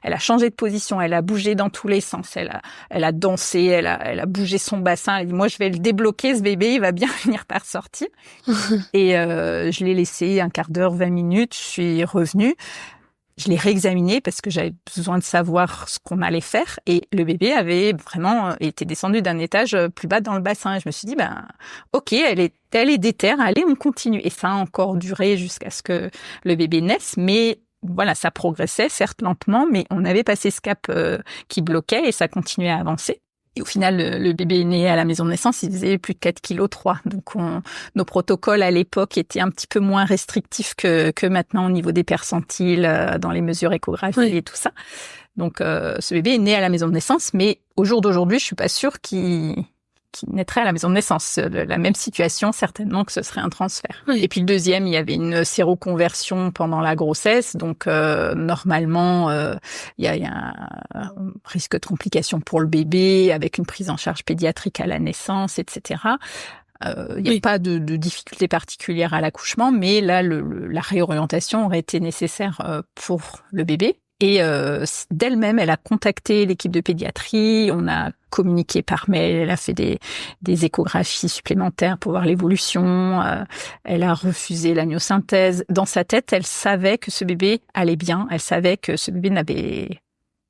a changé de position, elle a bougé dans tous les sens, elle a dansé, elle a bougé son bassin. Elle dit, moi, je vais le débloquer, ce bébé, il va bien finir par sortir. Et je l'ai laissé un quart d'heure, 20 minutes, je suis revenue. Je l'ai réexaminé parce que j'avais besoin de savoir ce qu'on allait faire, et le bébé avait vraiment été descendu d'un étage plus bas dans le bassin. Et je me suis dit, ok, elle est déterre, allez, on continue. Et ça a encore duré jusqu'à ce que le bébé naisse, mais voilà, ça progressait, certes lentement, mais on avait passé ce cap qui bloquait, et ça continuait à avancer. Et au final, le bébé est né à la maison de naissance, il faisait plus de 4,3 kg. Donc, nos protocoles à l'époque étaient un petit peu moins restrictifs que maintenant au niveau des percentiles, dans les mesures échographiques et tout ça. Donc, ce bébé est né à la maison de naissance, mais au jour d'aujourd'hui, je suis pas sûre qu'il naîtrait à la maison de naissance. La même situation, certainement que ce serait un transfert. Oui. Et puis le deuxième, il y avait une séroconversion pendant la grossesse, donc normalement, il y a un risque de complication pour le bébé, avec une prise en charge pédiatrique à la naissance, etc. Il n'y a pas de difficulté particulière à l'accouchement, mais là, la réorientation aurait été nécessaire pour le bébé. Et d'elle-même, elle a contacté l'équipe de pédiatrie, on a communiqué par mail, elle a fait des échographies supplémentaires pour voir l'évolution, elle a refusé l'amniosynthèse. Dans sa tête, elle savait que ce bébé allait bien, elle savait que ce bébé n'avait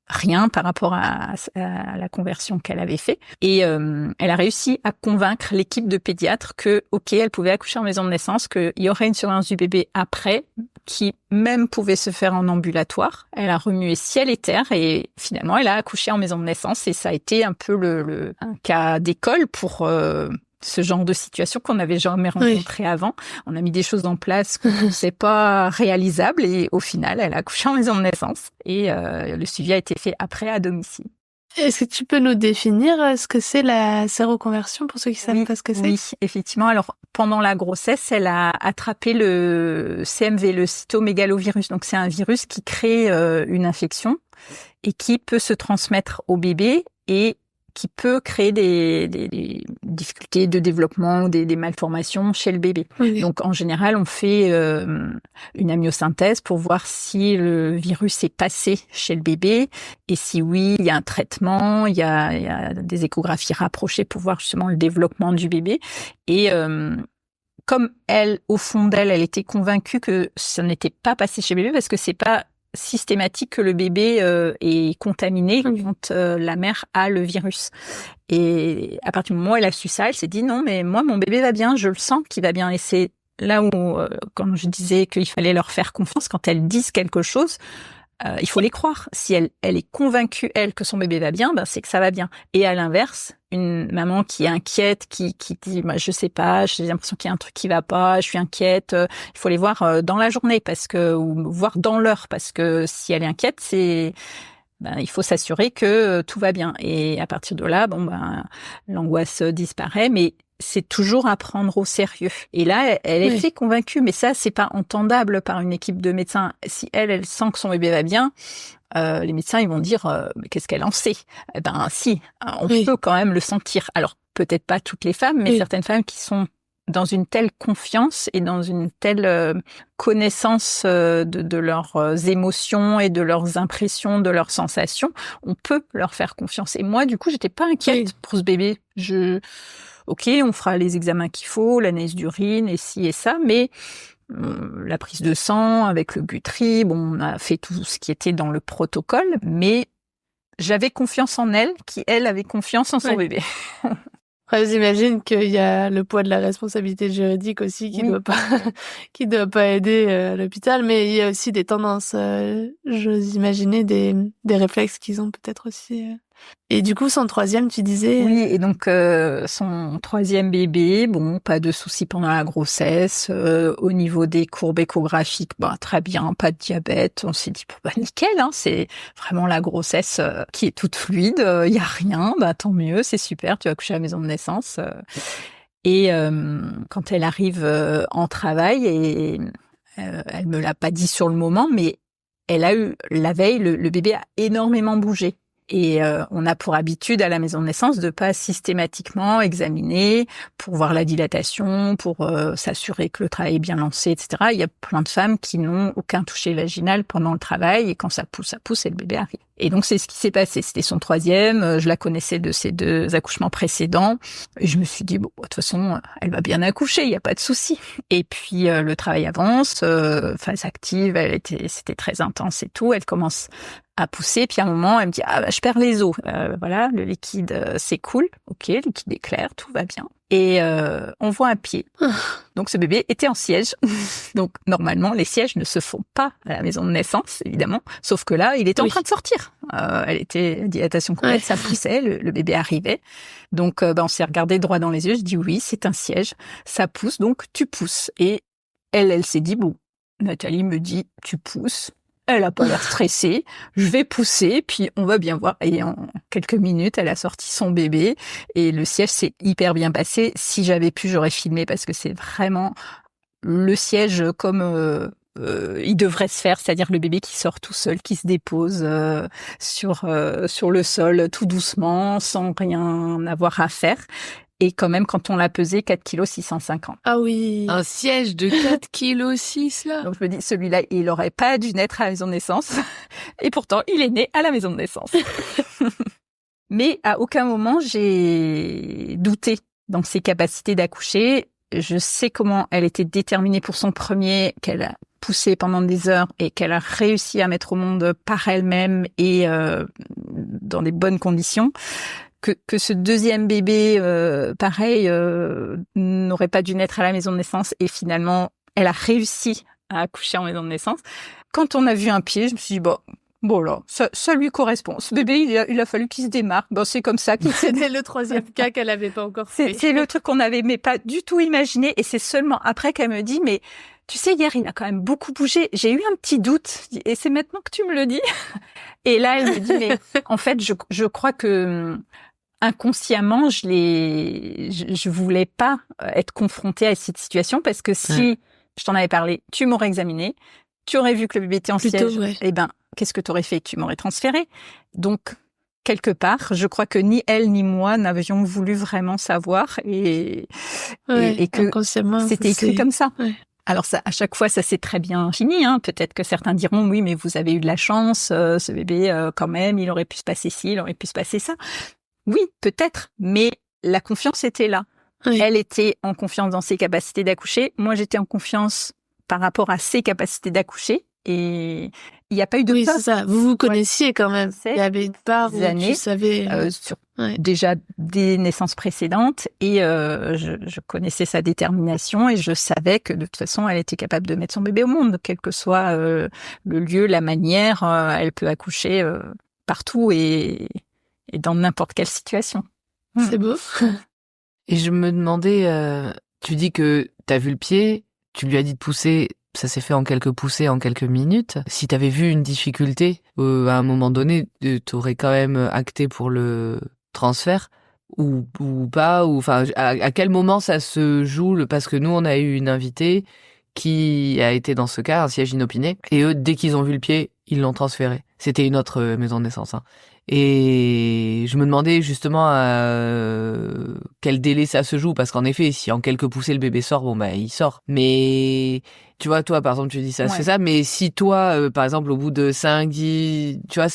rien par rapport à la conversion qu'elle avait fait. Et elle a réussi à convaincre l'équipe de pédiatres que, ok, elle pouvait accoucher en maison de naissance, qu'il y aurait une surveillance du bébé après, qui même pouvait se faire en ambulatoire. Elle a remué ciel et terre, et finalement, elle a accouché en maison de naissance, et ça a été un peu un cas d'école pour ce genre de situation qu'on n'avait jamais rencontré avant. On a mis des choses en place qu'on ne pensait pas réalisables, et au final, elle a accouché en maison de naissance, et le suivi a été fait après à domicile. Est-ce que tu peux nous définir ce que c'est la séroconversion pour ceux qui savent pas ce que c'est? Oui, effectivement. Alors, pendant la grossesse, elle a attrapé le CMV, le cytomégalovirus. Donc, c'est un virus qui crée une infection et qui peut se transmettre au bébé, et qui peut créer des difficultés de développement, des malformations chez le bébé. Oui. Donc, en général, on fait une amniosynthèse pour voir si le virus est passé chez le bébé, et si oui, il y a un traitement, il y a des échographies rapprochées pour voir justement le développement du bébé. Et comme elle, au fond d'elle, elle était convaincue que ça n'était pas passé chez le bébé, parce que c'est pas systématique que le bébé est contaminé quand la mère a le virus. Et à partir du moment où elle a su ça, elle s'est dit non, mais moi, mon bébé va bien, je le sens qu'il va bien. Et c'est là où, quand je disais qu'il fallait leur faire confiance, quand elles disent quelque chose, il faut les croire. Si elle est convaincue, elle, que son bébé va bien, ben c'est que ça va bien. Et à l'inverse, une maman qui est inquiète, qui dit bah, je sais pas, j'ai l'impression qu'il y a un truc qui va pas, je suis inquiète, il faut les voir dans la journée ou voir dans l'heure, parce que si elle est inquiète, il faut s'assurer que tout va bien. Et à partir de là, l'angoisse disparaît, mais c'est toujours à prendre au sérieux. Et là, elle était convaincue, mais ça, c'est pas entendable par une équipe de médecins. Si elle sent que son bébé va bien, les médecins, ils vont dire, mais qu'est-ce qu'elle en sait? Eh ben, si, on peut quand même le sentir. Alors, peut-être pas toutes les femmes, mais certaines femmes qui sont dans une telle confiance et dans une telle connaissance de leurs émotions et de leurs impressions, de leurs sensations, on peut leur faire confiance. Et moi, du coup, j'étais pas inquiète pour ce bébé. Ok, on fera les examens qu'il faut, l'analyse d'urine et ci et ça, mais la prise de sang avec le Guthrie, on a fait tout ce qui était dans le protocole, mais j'avais confiance en elle, qui elle avait confiance en son bébé. Après, j'imagine qu'il y a le poids de la responsabilité juridique aussi qui doit pas aider à l'hôpital, mais il y a aussi des tendances, j'ose imaginer des réflexes qu'ils ont peut-être aussi. Et du coup, son troisième, tu disais... Oui, et donc son troisième bébé, pas de soucis pendant la grossesse. Au niveau des courbes échographiques, très bien, pas de diabète. On s'est dit, nickel, c'est vraiment la grossesse qui est toute fluide, il y a rien, tant mieux, c'est super, tu vas coucher à la maison de naissance. Et quand elle arrive en travail, et elle me l'a pas dit sur le moment, mais elle a eu, la veille, le bébé a énormément bougé. Et on a pour habitude à la maison de naissance de pas systématiquement examiner pour voir la dilatation, pour s'assurer que le travail est bien lancé, etc. Il y a plein de femmes qui n'ont aucun toucher vaginal pendant le travail, et quand ça pousse et le bébé arrive. Et donc c'est ce qui s'est passé. C'était son troisième. Je la connaissais de ses 2 accouchements précédents. Et je me suis dit de toute façon, elle va bien accoucher, il y a pas de souci. Et puis le travail avance, phase active, c'était très intense et tout. Elle commence à pousser, puis à un moment, elle me dit je perds les os. Voilà, le liquide s'écoule. Ok, le liquide est clair, tout va bien. Et on voit un pied. Donc ce bébé était en siège. Donc normalement, les sièges ne se font pas à la maison de naissance, évidemment. Sauf que là, il était en train de sortir. Elle était dilatation complète, ça poussait, le bébé arrivait. Donc on s'est regardé droit dans les yeux. Je dis oui, c'est un siège, ça pousse, donc tu pousses. Et elle s'est dit Nathalie me dit tu pousses. Elle a pas l'air stressée. Je vais pousser, puis on va bien voir. Et en quelques minutes, elle a sorti son bébé et le siège s'est hyper bien passé. Si j'avais pu, j'aurais filmé, parce que c'est vraiment le siège comme il devrait se faire, c'est-à-dire le bébé qui sort tout seul, qui se dépose sur le sol tout doucement, sans rien avoir à faire. Et quand même, quand on l'a pesé, 4,650 kg. Ah oui. Un siège de 4,6 kg, là. Donc je me dis, celui-là, il aurait pas dû naître à la maison de naissance. Et pourtant, il est né à la maison de naissance. Mais à aucun moment, j'ai douté dans ses capacités d'accoucher. Je sais comment elle était déterminée pour son premier, qu'elle a poussé pendant des heures et qu'elle a réussi à mettre au monde par elle-même et dans des bonnes conditions. Que ce deuxième bébé, pareil, n'aurait pas dû naître à la maison de naissance, et finalement, elle a réussi à accoucher en maison de naissance. Quand on a vu un pied, je me suis dit, là, ça lui correspond. Ce bébé, il a fallu qu'il se démarque. C'est comme ça qu'il s'est... C'était le troisième cas qu'elle avait pas encore fait. C'est le truc qu'on avait mais pas du tout imaginé, et c'est seulement après qu'elle me dit, mais tu sais, hier, il a quand même beaucoup bougé. J'ai eu un petit doute, et c'est maintenant que tu me le dis. Et là, elle me dit, mais en fait, je crois que... inconsciemment, je voulais pas être confrontée à cette situation, parce que si je t'en avais parlé, tu m'aurais examiné, tu aurais vu que le bébé était en siège, qu'est-ce que tu aurais fait? Tu m'aurais transféré. Donc, quelque part, je crois que ni elle ni moi n'avions voulu vraiment savoir, et que c'était écrit comme ça. Ouais. Alors ça, à chaque fois, ça s'est très bien fini. Peut-être que certains diront, oui, mais vous avez eu de la chance, ce bébé, quand même, il aurait pu se passer ci, il aurait pu se passer ça. Oui, peut-être, mais la confiance était là. Oui. Elle était en confiance dans ses capacités d'accoucher. Moi, j'étais en confiance par rapport à ses capacités d'accoucher. Et il n'y a pas eu de Oui, peur. c'est ça. Vous vous connaissiez quand même. C'est Il y avait une part où des années, tu savais. sur Ouais. déjà des naissances précédentes et je connaissais sa détermination et je savais que de toute façon elle était capable de mettre son bébé au monde, quel que soit le lieu, la manière, elle peut accoucher partout et dans n'importe quelle situation. C'est beau. Et je me demandais, tu dis que t'as vu le pied, tu lui as dit de pousser, ça s'est fait en quelques poussées, en quelques minutes. Si t'avais vu une difficulté, à un moment donné, t'aurais quand même acté pour le transfert ou pas, ou enfin, à quel moment ça se joue, parce que nous, on a eu une invitée qui a été dans ce cas, un siège inopiné, et eux, dès qu'ils ont vu le pied, ils l'ont transféré. C'était une autre maison de naissance, hein. Et je me demandais justement quel délai ça se joue, parce qu'en effet, si en quelques poussées le bébé sort, bon bah il sort. Mais tu vois, toi par exemple, tu dis ça, Ouais. c'est ça. Mais si toi, par exemple, au bout de 5, 10, tu vois,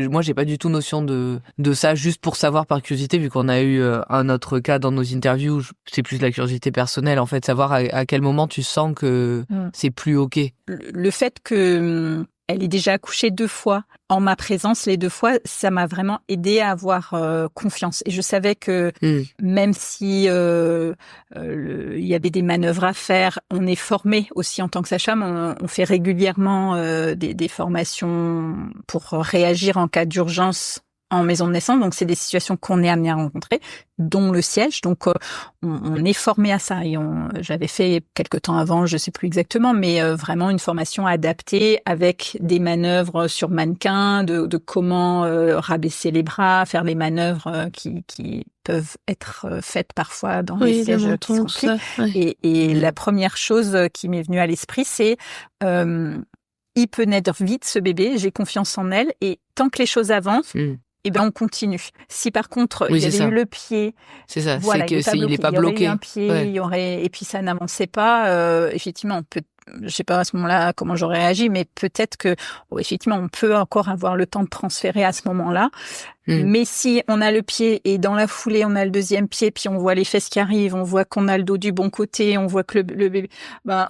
moi j'ai pas du tout notion de ça, juste pour savoir par curiosité, vu qu'on a eu un autre cas dans nos interviews, c'est plus de la curiosité personnelle en fait, savoir à quel moment tu sens que c'est plus ok. Le fait que elle ait déjà accouché 2 fois en ma présence, les 2 fois, ça m'a vraiment aidé à avoir confiance. Et je savais que même si il y avait des manœuvres à faire, on est formé aussi en tant que sage-femme. On fait régulièrement des formations pour réagir en cas d'urgence en maison de naissance. Donc, c'est des situations qu'on est amené à rencontrer, dont le siège. Donc, on est formé à ça. Et j'avais fait quelque temps avant, je sais plus exactement, mais vraiment une formation adaptée avec des manœuvres sur mannequin, de comment rabaisser les bras, faire les manœuvres qui peuvent être faites parfois dans les sièges qui sont pris. Ouais. Et la première chose qui m'est venue à l'esprit, c'est il peut naître vite, ce bébé, j'ai confiance en elle, et tant que les choses avancent, eh ben on continue. Si par contre il y avait eu le pied, c'est ça, voilà, c'est que il est pas bloqué. Il y aurait eu un pied, il y aurait, et puis ça n'avançait pas. Effectivement, je sais pas à ce moment-là comment j'aurais réagi, mais peut-être que effectivement on peut encore avoir le temps de transférer à ce moment-là. Mais si on a le pied et dans la foulée on a le deuxième pied, puis on voit les fesses qui arrivent, on voit qu'on a le dos du bon côté, on voit que le bébé.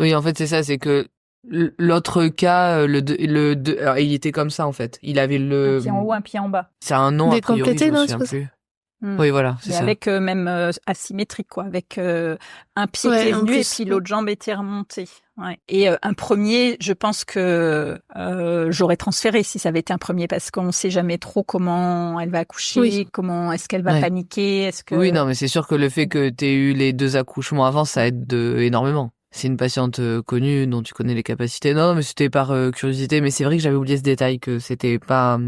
Oui, en fait c'est ça, c'est que l'autre cas, alors, il était comme ça en fait. Il avait un pied en haut, un pied en bas. C'est un nom a priori, je me souviens plus. Oui, voilà, c'est ça. Avec même asymétrique, quoi, avec un pied qui est venu et puis l'autre jambe était remontée. Ouais. Et un premier, je pense que j'aurais transféré si ça avait été un premier, parce qu'on ne sait jamais trop comment elle va accoucher, comment est-ce qu'elle va paniquer, est-ce que. Oui, non, mais c'est sûr que le fait que tu aies eu les 2 accouchements avant, ça aide énormément. C'est une patiente connue dont tu connais les capacités. Non, mais c'était par curiosité. Mais c'est vrai que j'avais oublié ce détail, que c'était pas.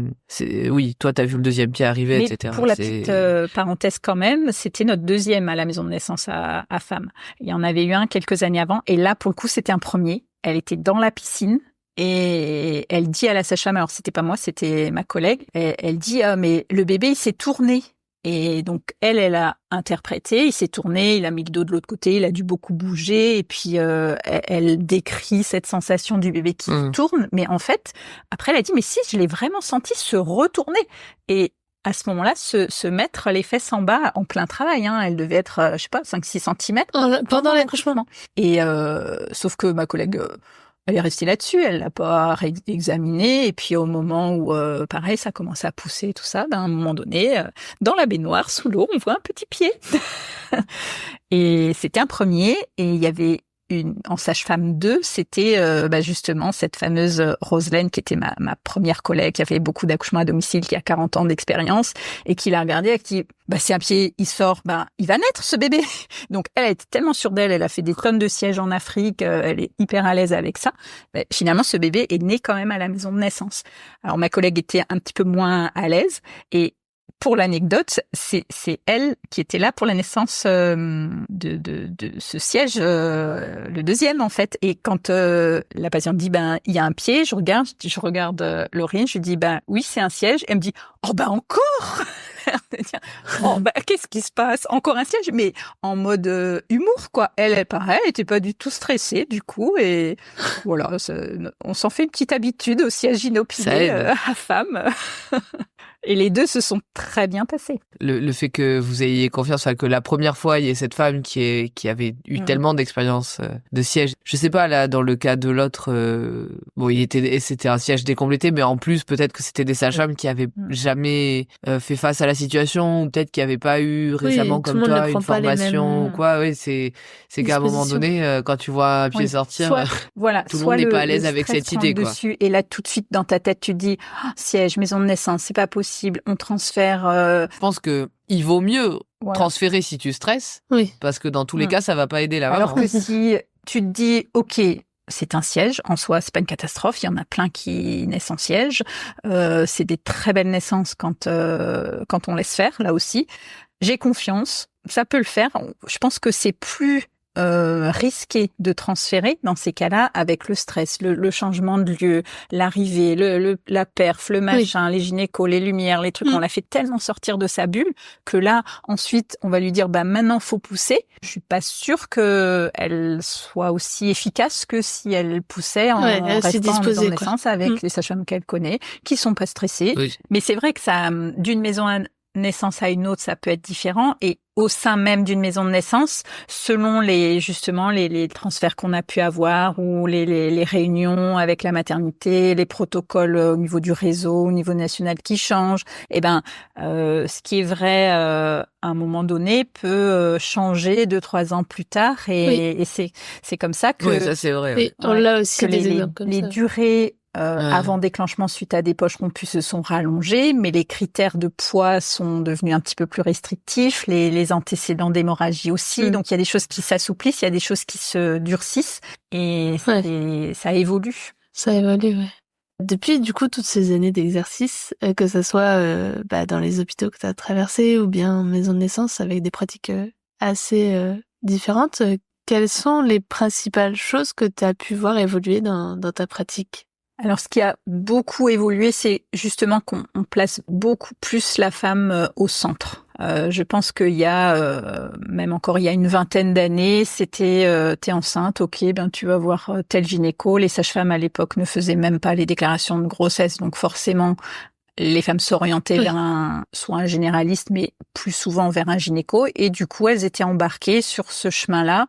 Oui, toi, t'as vu le deuxième pied arriver, mais etc. Pour la petite parenthèse quand même, c'était notre deuxième à la maison de naissance à Femme. Il y en avait eu un quelques années avant, et là, pour le coup, c'était un premier. Elle était dans la piscine. Et elle dit à la sage-femme, alors c'était pas moi, c'était ma collègue, elle dit mais le bébé il s'est tourné. Et donc, elle a interprété, il s'est tourné, il a mis le dos de l'autre côté, il a dû beaucoup bouger, et puis elle décrit cette sensation du bébé qui tourne. Mais en fait, après, elle a dit, mais si, je l'ai vraiment senti se retourner. Et à ce moment-là, se mettre les fesses en bas en plein travail. Hein. Elle devait être, je sais pas, 5-6 centimètres. Pendant l'accouchement. Et sauf que ma collègue... elle est restée là-dessus, elle l'a pas examiné, et puis au moment où, pareil, ça commence à pousser, tout ça, à un moment donné, dans la baignoire, sous l'eau, on voit un petit pied. Et c'était un premier, et il y avait en sage-femme 2, c'était justement cette fameuse Roselaine qui était ma première collègue, qui a fait beaucoup d'accouchements à domicile, qui a 40 ans d'expérience, et qui l'a regardé et qui dit c'est un pied, il sort, il va naître ce bébé. Donc elle était tellement sûre d'elle, elle a fait des tonnes de sièges en Afrique, elle est hyper à l'aise avec ça. Finalement, ce bébé est né quand même à la maison de naissance. Alors ma collègue était un petit peu moins à l'aise, et pour l'anecdote, c'est elle qui était là pour la naissance de ce siège, le deuxième en fait. Et quand la patiente dit il y a un pied, je regarde Laurine, je lui dis oui c'est un siège. Elle me dit encore. Qu'est-ce qui se passe? Encore un siège, mais en mode humour quoi. Elle pareil, elle était pas du tout stressée du coup, et voilà, on s'en fait une petite habitude au siège inopiné à Femme. Et les deux se sont très bien passés. Le fait que vous ayez confiance, enfin, que la première fois, il y ait cette femme qui avait eu tellement d'expérience de siège. Je sais pas, là, dans le cas de l'autre, bon, c'était un siège décomplété, mais en plus, peut-être que c'était des sages-femmes qui avaient jamais fait face à la situation, ou peut-être qui avaient pas eu récemment, comme toi, une formation ou quoi. Oui, c'est qu'à un moment donné, quand tu vois un pied sortir, tout le monde n'est pas à l'aise avec cette idée, quoi. Dessus, et là, tout de suite, dans ta tête, tu te dis, siège, maison de naissance, c'est pas possible, on transfère. Je pense que il vaut mieux transférer si tu stresses, parce que dans tous les cas, ça va pas aider la maman. Alors que si tu te dis, ok, c'est un siège, en soi, c'est pas une catastrophe, il y en a plein qui naissent en siège, c'est des très belles naissances quand on laisse faire, là aussi. J'ai confiance, ça peut le faire. Je pense que c'est plus risqué de transférer dans ces cas-là avec le stress, le changement de lieu, l'arrivée, la perf, le machin, les gynécos, les lumières, les trucs. On l'a fait tellement sortir de sa bulle que là, ensuite, on va lui dire, maintenant, faut pousser. Je suis pas sûre que elle soit aussi efficace que si elle poussait en restant en maison de naissance avec les sages-femmes qu'elle connaît, qui sont pas stressées. Oui. Mais c'est vrai que ça, d'une maison naissance à une autre, ça peut être différent, et au sein même d'une maison de naissance, selon les transferts qu'on a pu avoir ou les réunions avec la maternité, les protocoles au niveau du réseau, au niveau national qui changent, ce qui est vrai à un moment donné peut changer 2-3 ans plus tard, et c'est comme ça que ça c'est vrai. Et on l'a aussi des exemples comme les ça. Durées avant déclenchement suite à des poches rompues se sont rallongés, mais les critères de poids sont devenus un petit peu plus restrictifs, les antécédents d'hémorragie aussi. Donc il y a des choses qui s'assouplissent, il y a des choses qui se durcissent, et ça évolue. Ça évolue, ouais. Depuis du coup toutes ces années d'exercice, que ça soit dans les hôpitaux que tu as traversés ou bien en maison de naissance avec des pratiques assez différentes, quelles sont les principales choses que tu as pu voir évoluer dans ta pratique ? Alors, ce qui a beaucoup évolué, c'est justement qu'on place beaucoup plus la femme au centre. Je pense qu'il y a, même encore il y a une vingtaine d'années, c'était t'es enceinte, ok, tu vas voir tel gynéco. Les sages-femmes à l'époque ne faisaient même pas les déclarations de grossesse, donc forcément les femmes s'orientaient vers soit un généraliste, mais plus souvent vers un gynéco, et du coup elles étaient embarquées sur ce chemin-là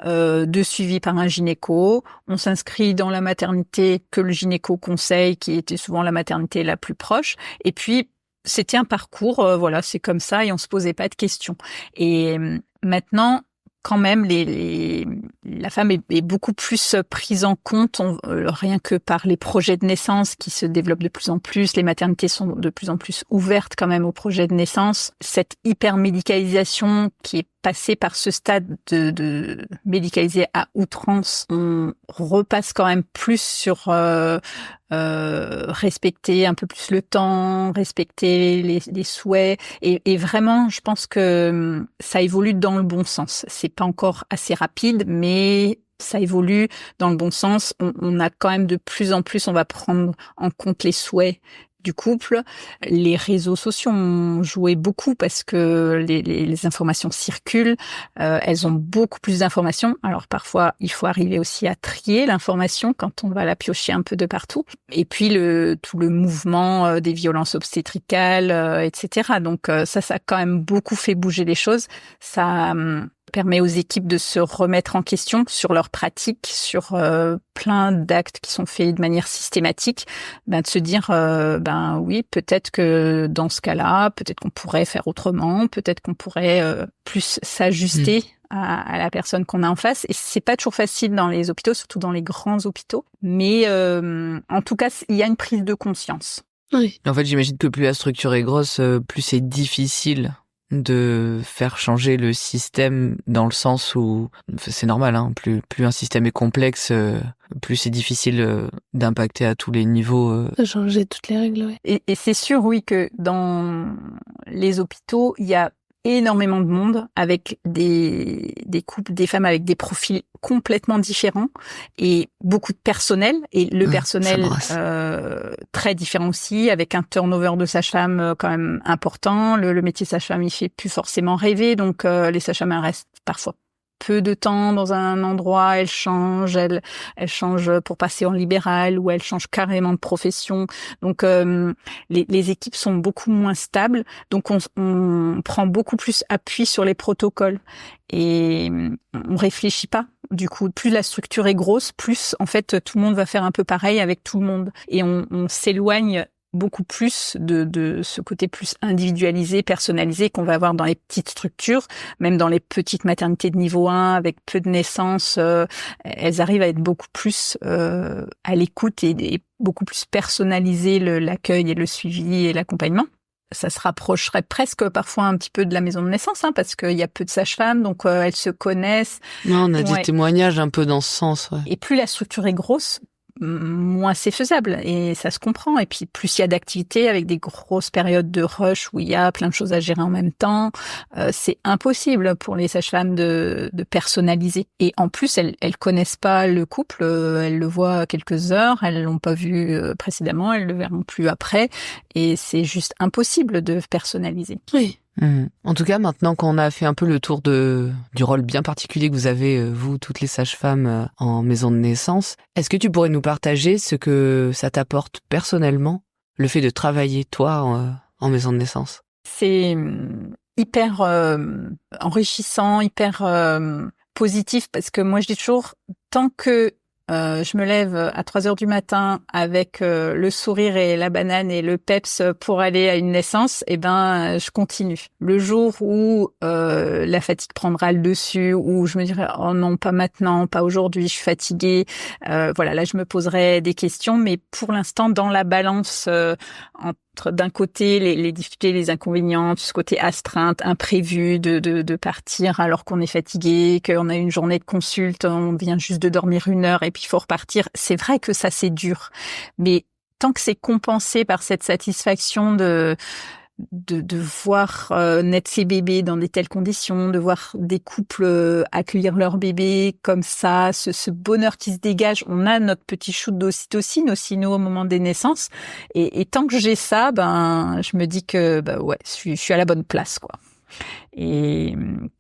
de suivi par un gynéco. On s'inscrit dans la maternité que le gynéco conseille, qui était souvent la maternité la plus proche, et puis c'était un parcours, c'est comme ça, et on se posait pas de questions. Et maintenant, quand même, la femme est beaucoup plus prise en compte, rien que par les projets de naissance qui se développent de plus en plus. Les maternités sont de plus en plus ouvertes quand même aux projets de naissance. Cette hypermédicalisation qui est passée par ce stade de médicaliser à outrance, on repasse quand même plus sur respecter un peu plus le temps, respecter les souhaits, et vraiment, je pense que ça évolue dans le bon sens. C'est pas encore assez rapide, mais ça évolue dans le bon sens. On a quand même de plus en plus, on va prendre en compte les souhaits du couple. Les réseaux sociaux ont joué beaucoup parce que les informations circulent, elles ont beaucoup plus d'informations. Alors parfois, il faut arriver aussi à trier l'information quand on va la piocher un peu de partout. Et puis tout le mouvement des violences obstétricales, etc. Donc ça a quand même beaucoup fait bouger les choses. Ça permet aux équipes de se remettre en question sur leurs pratiques, sur plein d'actes qui sont faits de manière systématique, de se dire oui, peut-être que dans ce cas-là, peut-être qu'on pourrait faire autrement, peut-être qu'on pourrait plus s'ajuster à la personne qu'on a en face. Et c'est pas toujours facile dans les hôpitaux, surtout dans les grands hôpitaux, mais en tout cas, il y a une prise de conscience. Oui. En fait, j'imagine que plus la structure est grosse, plus c'est difficile de faire changer le système, dans le sens où c'est normal, plus un système est complexe, plus c'est difficile d'impacter à tous les niveaux. De changer toutes les règles, oui. Et c'est sûr, oui, que dans les hôpitaux, il y a énormément de monde avec des couples, des femmes avec des profils complètement différents et beaucoup de personnel, et le personnel très différent aussi, avec un turnover de sage-femme quand même important. Le métier sage-femme, il fait plus forcément rêver, donc les sages-femmes restent parfois peu de temps dans un endroit, elle change pour passer en libéral ou elle change carrément de profession. Donc les équipes sont beaucoup moins stables, donc on prend beaucoup plus appui sur les protocoles et on réfléchit pas. Du coup, plus la structure est grosse, plus en fait tout le monde va faire un peu pareil avec tout le monde et on s'éloigne beaucoup plus de ce côté plus individualisé, personnalisé qu'on va avoir dans les petites structures, même dans les petites maternités de niveau 1 avec peu de naissances, elles arrivent à être beaucoup plus à l'écoute et beaucoup plus personnaliser l'accueil et le suivi et l'accompagnement. Ça se rapprocherait presque parfois un petit peu de la maison de naissance, parce qu'il y a peu de sages-femmes, donc elles se connaissent. Non, on a des témoignages un peu dans ce sens. Ouais. Et plus la structure est grosse, moins c'est faisable et ça se comprend. Et puis plus il y a d'activités avec des grosses périodes de rush où il y a plein de choses à gérer en même temps, c'est impossible pour les sages-femmes de personnaliser. Et en plus, elles connaissent pas le couple, elles le voient quelques heures, elles l'ont pas vu précédemment, elles le verront plus après, et c'est juste impossible de personnaliser. Oui. En tout cas, maintenant qu'on a fait un peu le tour du rôle bien particulier que vous avez, vous, toutes les sages-femmes en maison de naissance, est-ce que tu pourrais nous partager ce que ça t'apporte personnellement, le fait de travailler, toi, en maison de naissance? C'est hyper enrichissant, hyper positif, parce que moi, je dis toujours, tant que je me lève à 3h du matin avec le sourire et la banane et le peps pour aller à une naissance, je continue. Le jour où la fatigue prendra le dessus, où je me dirai oh non, pas maintenant, pas aujourd'hui, je suis fatiguée, voilà, là je me poserai des questions, mais pour l'instant dans la balance entre d'un côté les difficultés, les inconvénients, ce côté astreinte, imprévu de partir alors qu'on est fatigué, qu'on a une journée de consulte, on vient juste de dormir 1 heure et puis il faut repartir. C'est vrai que ça c'est dur, mais tant que c'est compensé par cette satisfaction de voir naître ses bébés dans des telles conditions, de voir des couples accueillir leurs bébés comme ça, ce bonheur qui se dégage. On a notre petit shoot d'ocytocine aussi, nous, au moment des naissances. Et tant que j'ai ça, je me dis que, je suis à la bonne place, quoi. Et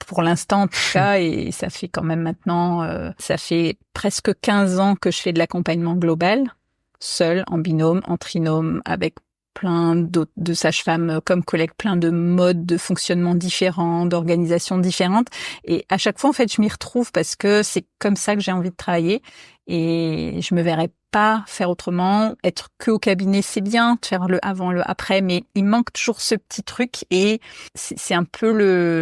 pour l'instant, en tout cas, et ça fait quand même maintenant, ça fait presque 15 ans que je fais de l'accompagnement global, seule, en binôme, en trinôme, avec plein de sages-femmes comme collègues, plein de modes de fonctionnement différents, d'organisations différentes. Et à chaque fois, en fait, je m'y retrouve parce que c'est comme ça que j'ai envie de travailler. Et je me verrais pas faire autrement. Être que au cabinet, c'est bien, de faire le avant, le après, mais il manque toujours ce petit truc et c'est un peu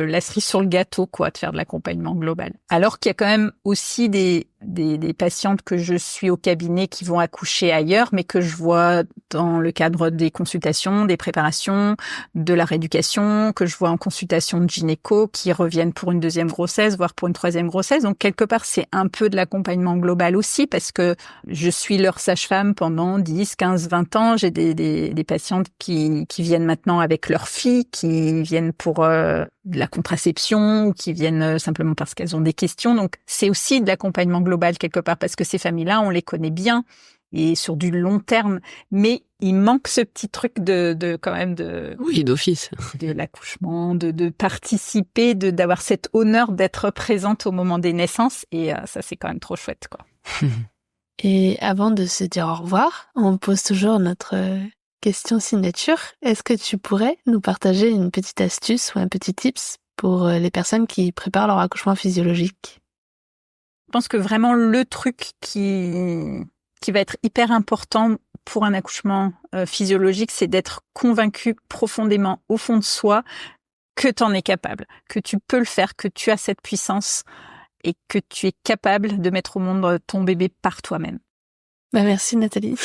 la cerise sur le gâteau, quoi, de faire de l'accompagnement global. Alors qu'il y a quand même aussi des patientes que je suis au cabinet qui vont accoucher ailleurs, mais que je vois dans le cadre des consultations, des préparations, de la rééducation, que je vois en consultation de gynéco, qui reviennent pour une 2e grossesse, voire pour une 3e grossesse. Donc, quelque part, c'est un peu de l'accompagnement global aussi, parce que je suis leur sage-femme pendant 10, 15, 20 ans. J'ai des patientes qui viennent maintenant avec leurs filles, qui viennent pour de la contraception, ou qui viennent simplement parce qu'elles ont des questions. Donc, c'est aussi de l'accompagnement global quelque part, parce que ces familles-là, on les connaît bien et sur du long terme, mais il manque ce petit truc quand même oui, d'office, de l'accouchement, de participer, d'avoir cet honneur d'être présente au moment des naissances, et ça c'est quand même trop chouette, quoi. Et avant de se dire au revoir, on pose toujours notre question signature. Est-ce que tu pourrais nous partager une petite astuce ou un petit tips pour les personnes qui préparent leur accouchement physiologique? Je pense que vraiment le truc qui va être hyper important pour un accouchement physiologique, c'est d'être convaincu profondément au fond de soi que tu en es capable, que tu peux le faire, que tu as cette puissance et que tu es capable de mettre au monde ton bébé par toi-même. Merci Nathalie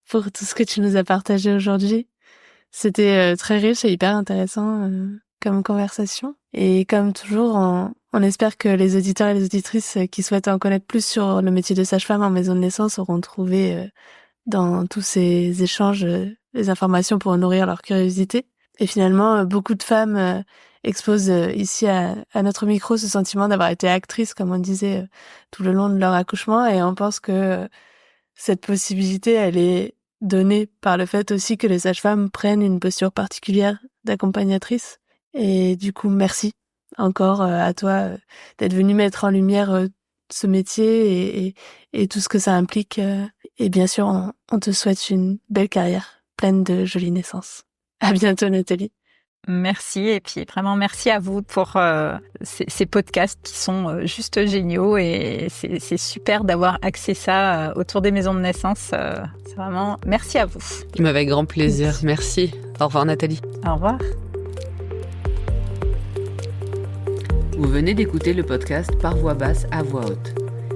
pour tout ce que tu nous as partagé aujourd'hui. C'était très riche et hyper intéressant comme conversation. Et comme toujours, on espère que les auditeurs et les auditrices qui souhaitent en connaître plus sur le métier de sage-femme en maison de naissance auront trouvé dans tous ces échanges les informations pour nourrir leur curiosité. Et finalement, beaucoup de femmes exposent ici à notre micro ce sentiment d'avoir été actrices, comme on disait, tout le long de leur accouchement. Et on pense que cette possibilité, elle est donnée par le fait aussi que les sages-femmes prennent une posture particulière d'accompagnatrice. Et du coup, merci encore à toi d'être venu mettre en lumière ce métier et tout ce que ça implique. Et bien sûr, on te souhaite une belle carrière, pleine de jolies naissances. À bientôt, Nathalie. Merci, et puis vraiment merci à vous pour ces podcasts qui sont juste géniaux, et c'est super d'avoir axé ça autour des maisons de naissance. C'est vraiment merci à vous. Avec grand plaisir, merci. Au revoir Nathalie. Au revoir. Vous venez d'écouter le podcast Par voix basse à voix haute.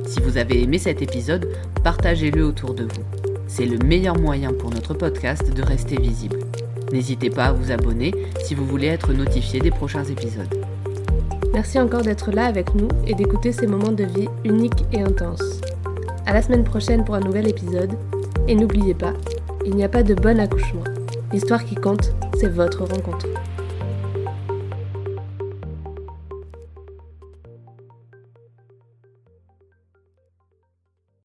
Si vous avez aimé cet épisode, partagez-le autour de vous. C'est le meilleur moyen pour notre podcast de rester visible. N'hésitez pas à vous abonner si vous voulez être notifié des prochains épisodes. Merci encore d'être là avec nous et d'écouter ces moments de vie uniques et intenses. À la semaine prochaine pour un nouvel épisode. Et n'oubliez pas, il n'y a pas de bon accouchement. L'histoire qui compte, c'est votre rencontre.